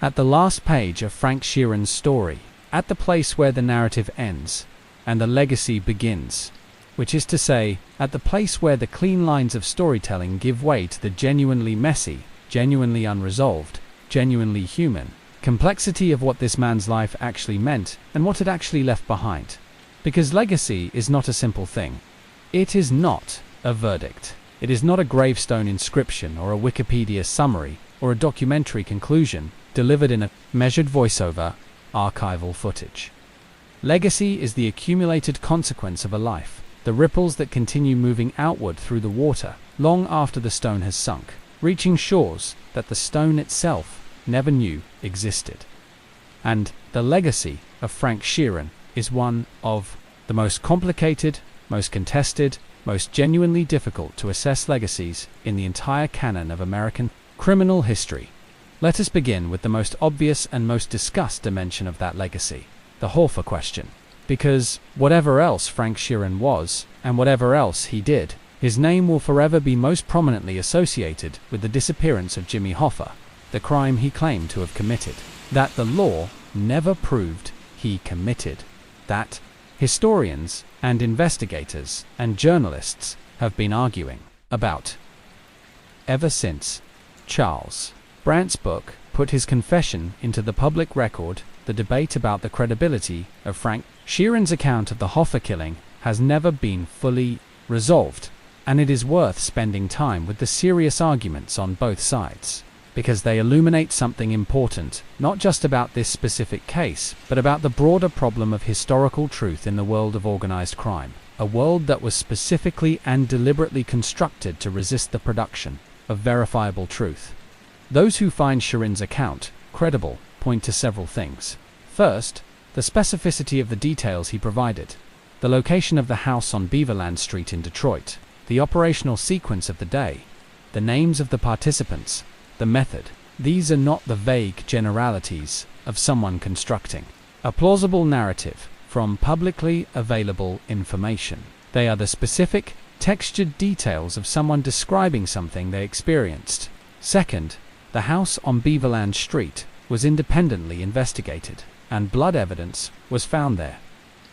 At the last page of Frank Sheeran's story, at the place where the narrative ends and the legacy begins, which is to say, at the place where the clean lines of storytelling give way to the genuinely messy, genuinely unresolved, genuinely human complexity of what this man's life actually meant and what it actually left behind. Because legacy is not a simple thing. It is not a verdict. It is not a gravestone inscription or a Wikipedia summary or a documentary conclusion delivered in a measured voiceover, archival footage. Legacy is the accumulated consequence of a life, the ripples that continue moving outward through the water long after the stone has sunk, reaching shores that the stone itself never knew existed. And the legacy of Frank Sheeran is one of the most complicated, most contested, most genuinely difficult to assess legacies in the entire canon of American criminal history. Let us begin with the most obvious and most discussed dimension of that legacy, the Hoffa question. Because whatever else Frank Sheeran was, and whatever else he did, his name will forever be most prominently associated with the disappearance of Jimmy Hoffa, the crime he claimed to have committed, that the law never proved he committed, that historians and investigators and journalists have been arguing about ever since. Charles Brandt's book put his confession into the public record. The debate about the credibility of Frank Sheeran's account of the Hoffa killing has never been fully resolved, and it is worth spending time with the serious arguments on both sides, because they illuminate something important, not just about this specific case, but about the broader problem of historical truth in the world of organized crime, a world that was specifically and deliberately constructed to resist the production of verifiable truth. Those who find Sheeran's account credible point to several things. First, the specificity of the details he provided, the location of the house on Beaverland Street in Detroit, the operational sequence of the day, the names of the participants, the method. These are not the vague generalities of someone constructing a plausible narrative from publicly available information. They are the specific, textured details of someone describing something they experienced. Second, the house on Beaverland Street was independently investigated, and blood evidence was found there.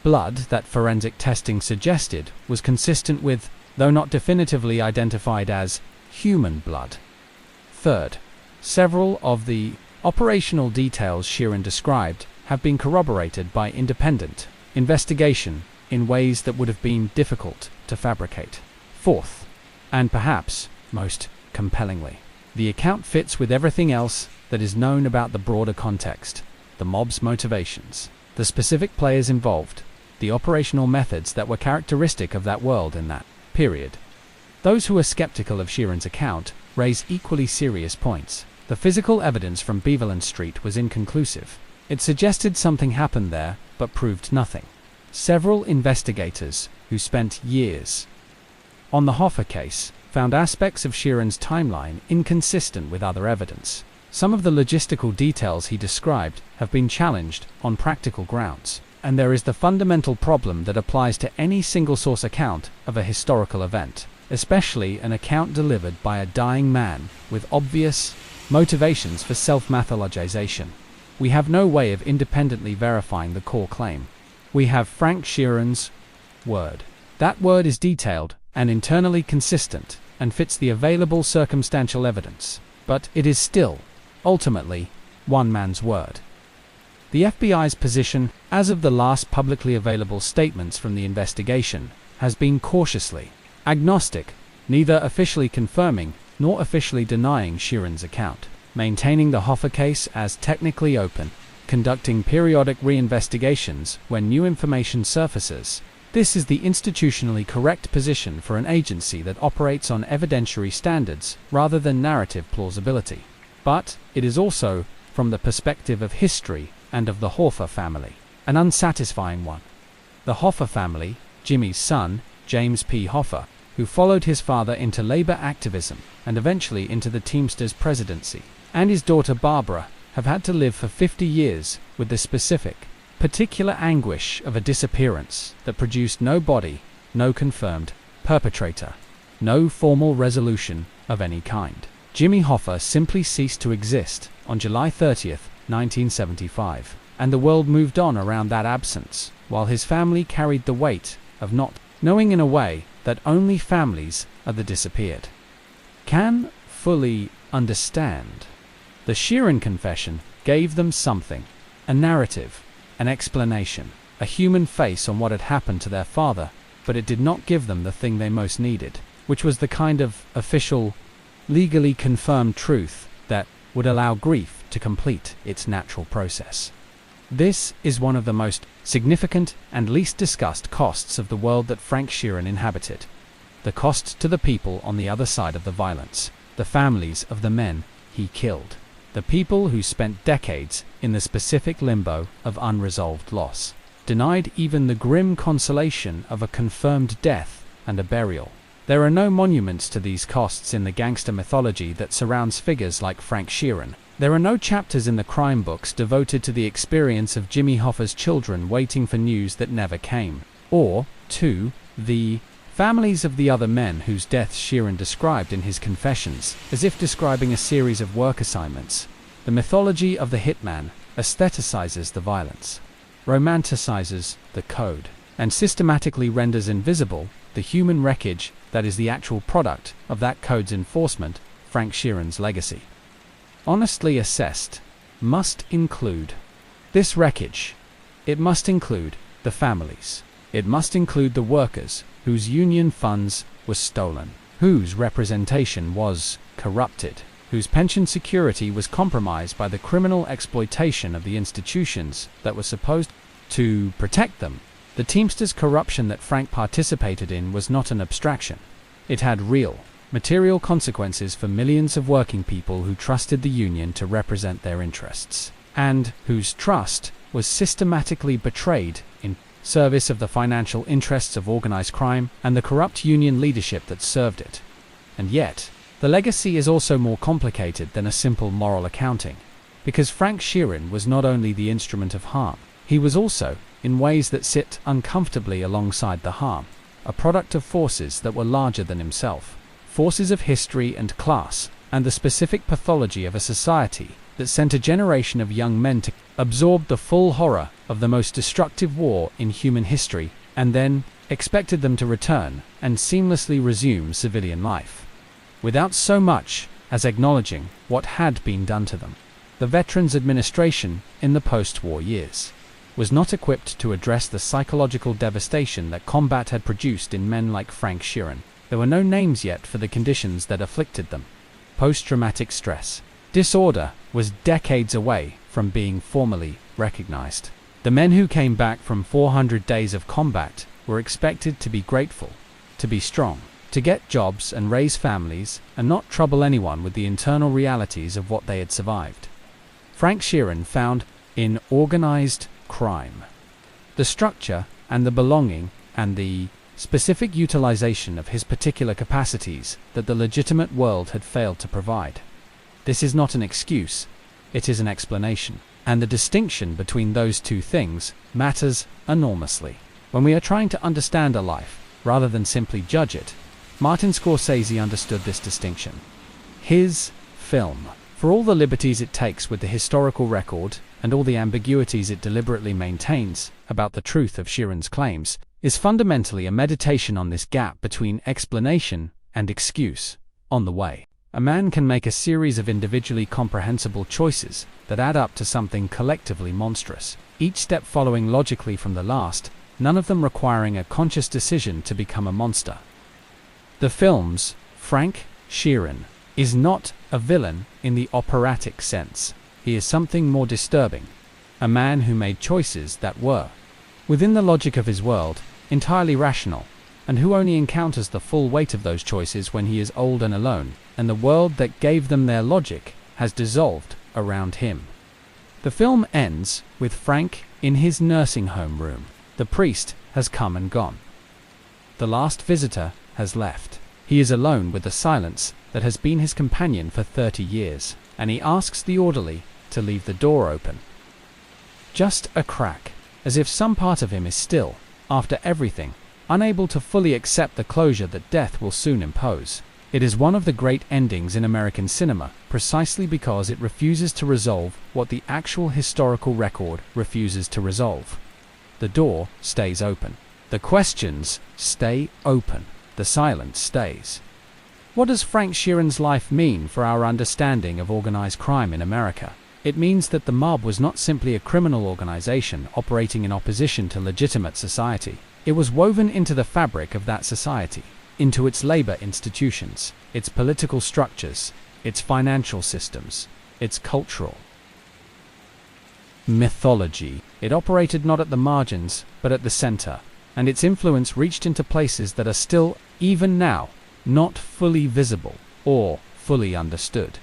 Blood that forensic testing suggested was consistent with, though not definitively identified as, human blood. Third, several of the operational details Sheeran described have been corroborated by independent investigation in ways that would have been difficult to fabricate. Fourth, and perhaps most compellingly, the account fits with everything else that is known about the broader context, the mob's motivations, the specific players involved, the operational methods that were characteristic of that world in that period. Those who are skeptical of Sheeran's account raise equally serious points. The physical evidence from Beaverland Street was inconclusive. It suggested something happened there, but proved nothing. Several investigators, who spent years on the Hoffa case, found aspects of Sheeran's timeline inconsistent with other evidence. Some of the logistical details he described have been challenged on practical grounds, and there is the fundamental problem that applies to any single-source account of a historical event, especially an account delivered by a dying man with obvious motivations for self-mythologization. We have no way of independently verifying the core claim. We have Frank Sheeran's word. That word is detailed and internally consistent and fits the available circumstantial evidence, but it is still, ultimately, one man's word. The FBI's position, as of the last publicly available statements from the investigation, has been cautiously agnostic, neither officially confirming nor officially denying Sheeran's account, maintaining the Hoffa case as technically open, conducting periodic reinvestigations when new information surfaces. This is the institutionally correct position for an agency that operates on evidentiary standards rather than narrative plausibility. But it is also, from the perspective of history and of the Hoffa family, an unsatisfying one. The Hoffa family, Jimmy's son, James P. Hoffa, who followed his father into labor activism and eventually into the Teamsters presidency, and his daughter Barbara have had to live for 50 years with the specific, particular anguish of a disappearance that produced no body, no confirmed perpetrator, no formal resolution of any kind. Jimmy Hoffa simply ceased to exist on July 30th, 1975, and the world moved on around that absence, while his family carried the weight of not knowing, in a way that only families of the disappeared can fully understand. The Sheeran confession gave them something, a narrative, an explanation, a human face on what had happened to their father, but it did not give them the thing they most needed, which was the kind of official, legally confirmed truth that would allow grief to complete its natural process. This is one of the most significant and least discussed costs of the world that Frank Sheeran inhabited. The cost to the people on the other side of the violence, the families of the men he killed, the people who spent decades in the specific limbo of unresolved loss, denied even the grim consolation of a confirmed death and a burial. There are no monuments to these costs in the gangster mythology that surrounds figures like Frank Sheeran. There are no chapters in the crime books devoted to the experience of Jimmy Hoffa's children waiting for news that never came, or to the families of the other men whose deaths Sheeran described in his confessions, as if describing a series of work assignments. The mythology of the Hitman aestheticizes the violence, romanticizes the code, and systematically renders invisible the human wreckage that is the actual product of that code's enforcement. Frank Sheeran's legacy, honestly assessed, must include this wreckage. It must include the families. It must include the workers whose union funds were stolen, whose representation was corrupted, whose pension security was compromised by the criminal exploitation of the institutions that were supposed to protect them. The Teamsters corruption that Frank participated in was not an abstraction. It had real, material consequences for millions of working people who trusted the union to represent their interests, and whose trust was systematically betrayed in service of the financial interests of organized crime and the corrupt union leadership that served it. And yet, the legacy is also more complicated than a simple moral accounting, because Frank Sheeran was not only the instrument of harm, he was also, in ways that sit uncomfortably alongside the harm, a product of forces that were larger than himself, forces of history and class, and the specific pathology of a society that sent a generation of young men to absorb the full horror of the most destructive war in human history, and then expected them to return and seamlessly resume civilian life, without so much as acknowledging what had been done to them. The Veterans Administration, in the post-war years, was not equipped to address the psychological devastation that combat had produced in men like Frank Sheeran. There were no names yet for the conditions that afflicted them. Post-traumatic stress disorder was decades away from being formally recognized. The men who came back from 400 days of combat were expected to be grateful, to be strong, to get jobs and raise families, and not trouble anyone with the internal realities of what they had survived. Frank Sheeran found in organized crime the structure and the belonging and the specific utilization of his particular capacities that the legitimate world had failed to provide. This is not an excuse, it is an explanation, and the distinction between those two things matters enormously. When we are trying to understand a life, rather than simply judge it, Martin Scorsese understood this distinction. His film, for all the liberties it takes with the historical record and all the ambiguities it deliberately maintains about the truth of Sheeran's claims, is fundamentally a meditation on this gap between explanation and excuse. On the way, a man can make a series of individually comprehensible choices that add up to something collectively monstrous, each step following logically from the last, none of them requiring a conscious decision to become a monster. The film's Frank Sheeran is not a villain in the operatic sense. He is something more disturbing, a man who made choices that were, within the logic of his world, entirely rational, and who only encounters the full weight of those choices when he is old and alone, and the world that gave them their logic has dissolved around him. The film ends with Frank in his nursing home room. The priest has come and gone. The last visitor has left. He is alone with the silence that has been his companion for 30 years, and he asks the orderly to leave the door open. Just a crack, as if some part of him is still, after everything, unable to fully accept the closure that death will soon impose. It is one of the great endings in American cinema, precisely because it refuses to resolve what the actual historical record refuses to resolve. The door stays open. The questions stay open. The silence stays. What does Frank Sheeran's life mean for our understanding of organized crime in America? It means that the mob was not simply a criminal organization operating in opposition to legitimate society. It was woven into the fabric of that society, into its labor institutions, its political structures, its financial systems, its cultural mythology. It operated not at the margins, but at the center, and its influence reached into places that are still, even now, not fully visible or fully understood.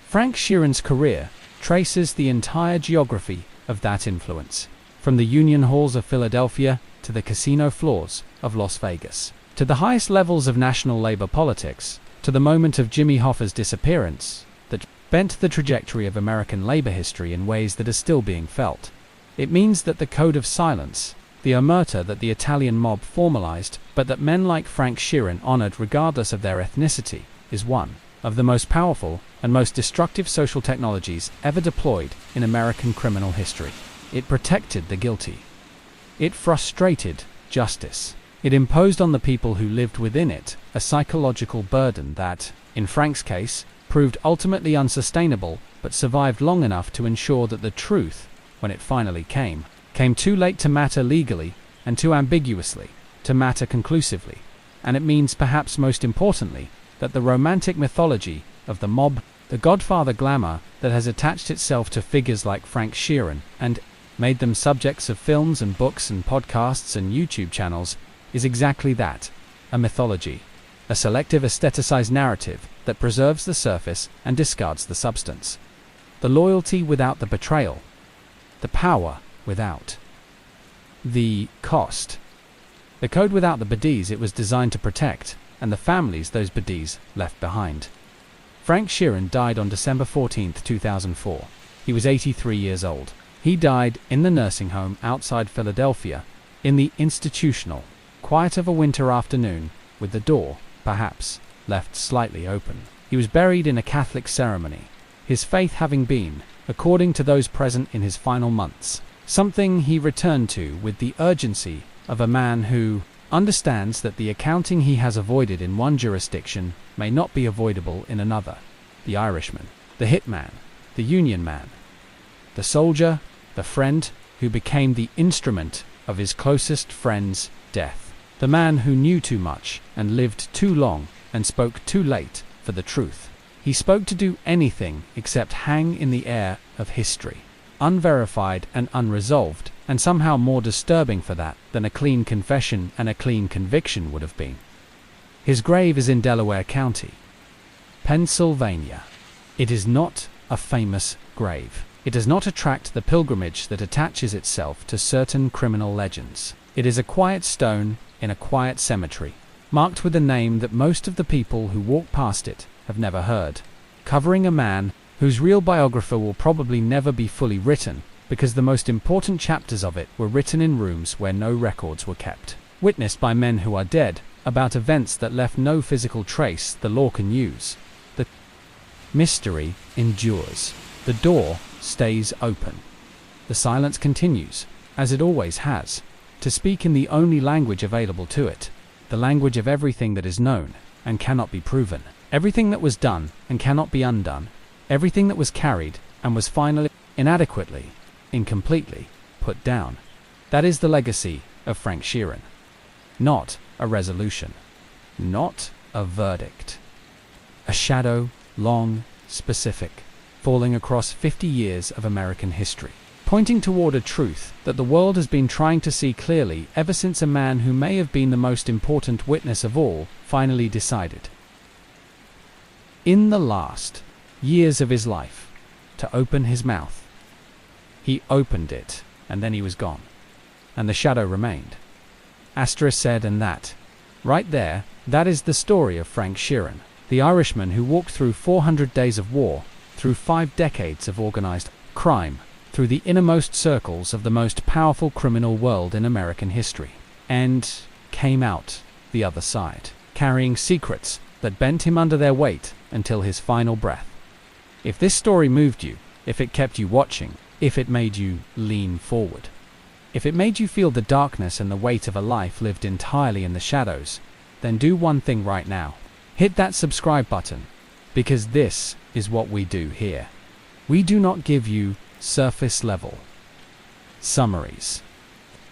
Frank Sheeran's career traces the entire geography of that influence, from the union halls of Philadelphia to the casino floors of Las Vegas, to the highest levels of national labor politics, to the moment of Jimmy Hoffa's disappearance that bent the trajectory of American labor history in ways that are still being felt. It means that the code of silence, the omerta that the Italian mob formalized, but that men like Frank Sheeran honored regardless of their ethnicity, is one of the most powerful and most destructive social technologies ever deployed in American criminal history. It protected the guilty. It frustrated justice. It imposed on the people who lived within it a psychological burden that, in Frank's case, proved ultimately unsustainable, but survived long enough to ensure that the truth, when it finally came too late to matter legally and too ambiguously to matter conclusively. And it means, perhaps most importantly, that the romantic mythology of the mob, the Godfather glamour that has attached itself to figures like Frank Sheeran and made them subjects of films and books and podcasts and YouTube channels, is exactly that, a mythology, a selective aestheticized narrative that preserves the surface and discards the substance. The loyalty without the betrayal, the power without the cost. The code without the baddies it was designed to protect, and the families those baddies left behind. Frank Sheeran died on December 14, 2004. He was 83 years old. He died in the nursing home outside Philadelphia, in the institutional quiet of a winter afternoon, with the door, perhaps, left slightly open. He was buried in a Catholic ceremony, his faith having been, according to those present in his final months, something he returned to with the urgency of a man who understands that the accounting he has avoided in one jurisdiction may not be avoidable in another. The Irishman, the hitman, the union man, the soldier, the friend who became the instrument of his closest friend's death. The man who knew too much and lived too long and spoke too late for the truth. He spoke to do anything except hang in the air of history, unverified and unresolved, and somehow more disturbing for that than a clean confession and a clean conviction would have been. His grave is in Delaware County, Pennsylvania. It is not a famous grave. It does not attract the pilgrimage that attaches itself to certain criminal legends. It is a quiet stone in a quiet cemetery, marked with a name that most of the people who walk past it have never heard, covering a man whose real biography will probably never be fully written, because the most important chapters of it were written in rooms where no records were kept, witnessed by men who are dead, about events that left no physical trace the law can use. The mystery endures. The door stays open. The silence continues, as it always has, to speak in the only language available to it, the language of everything that is known and cannot be proven, everything that was done and cannot be undone, everything that was carried and was finally, inadequately, incompletely, put down. That is the legacy of Frank Sheeran. Not a resolution. Not a verdict. A shadow, long, specific, falling across 50 years of American history, pointing toward a truth that the world has been trying to see clearly ever since a man who may have been the most important witness of all finally decided, in the last years of his life, to open his mouth. He opened it, and then he was gone, and the shadow remained. Asterisk said, and that Right there, that is the story of Frank Sheeran, the Irishman who walked through 400 days of war, through 5 decades of organized crime, through the innermost circles of the most powerful criminal world in American history, and came out the other side, carrying secrets that bent him under their weight until his final breath. If this story moved you, if it kept you watching, if it made you lean forward, if it made you feel the darkness and the weight of a life lived entirely in the shadows, then do one thing right now. Hit that subscribe button, because this is what we do here. We do not give you surface level summaries.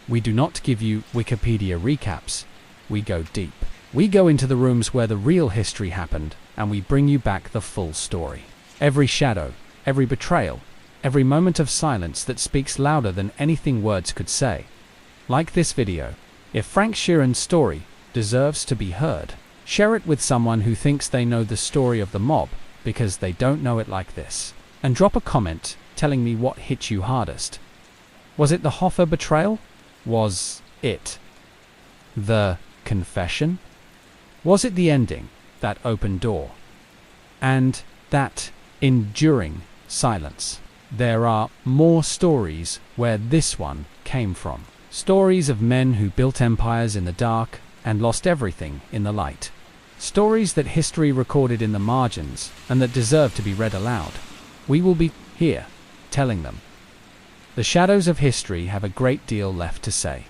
We do not give you Wikipedia recaps. We go deep. We go into the rooms where the real history happened, and we bring you back the full story. Every shadow, every betrayal, every moment of silence that speaks louder than anything words could say. Like this video. If Frank Sheeran's story deserves to be heard, share it with someone who thinks they know the story of the mob because they don't know it like this. And drop a comment telling me what hit you hardest. Was it the Hoffa betrayal? Was it the confession? Was it the ending, that open door, and that enduring silence? There are more stories where this one came from. Stories of men who built empires in the dark and lost everything in the light. Stories that history recorded in the margins and that deserve to be read aloud. We will be here telling them. The shadows of history have a great deal left to say.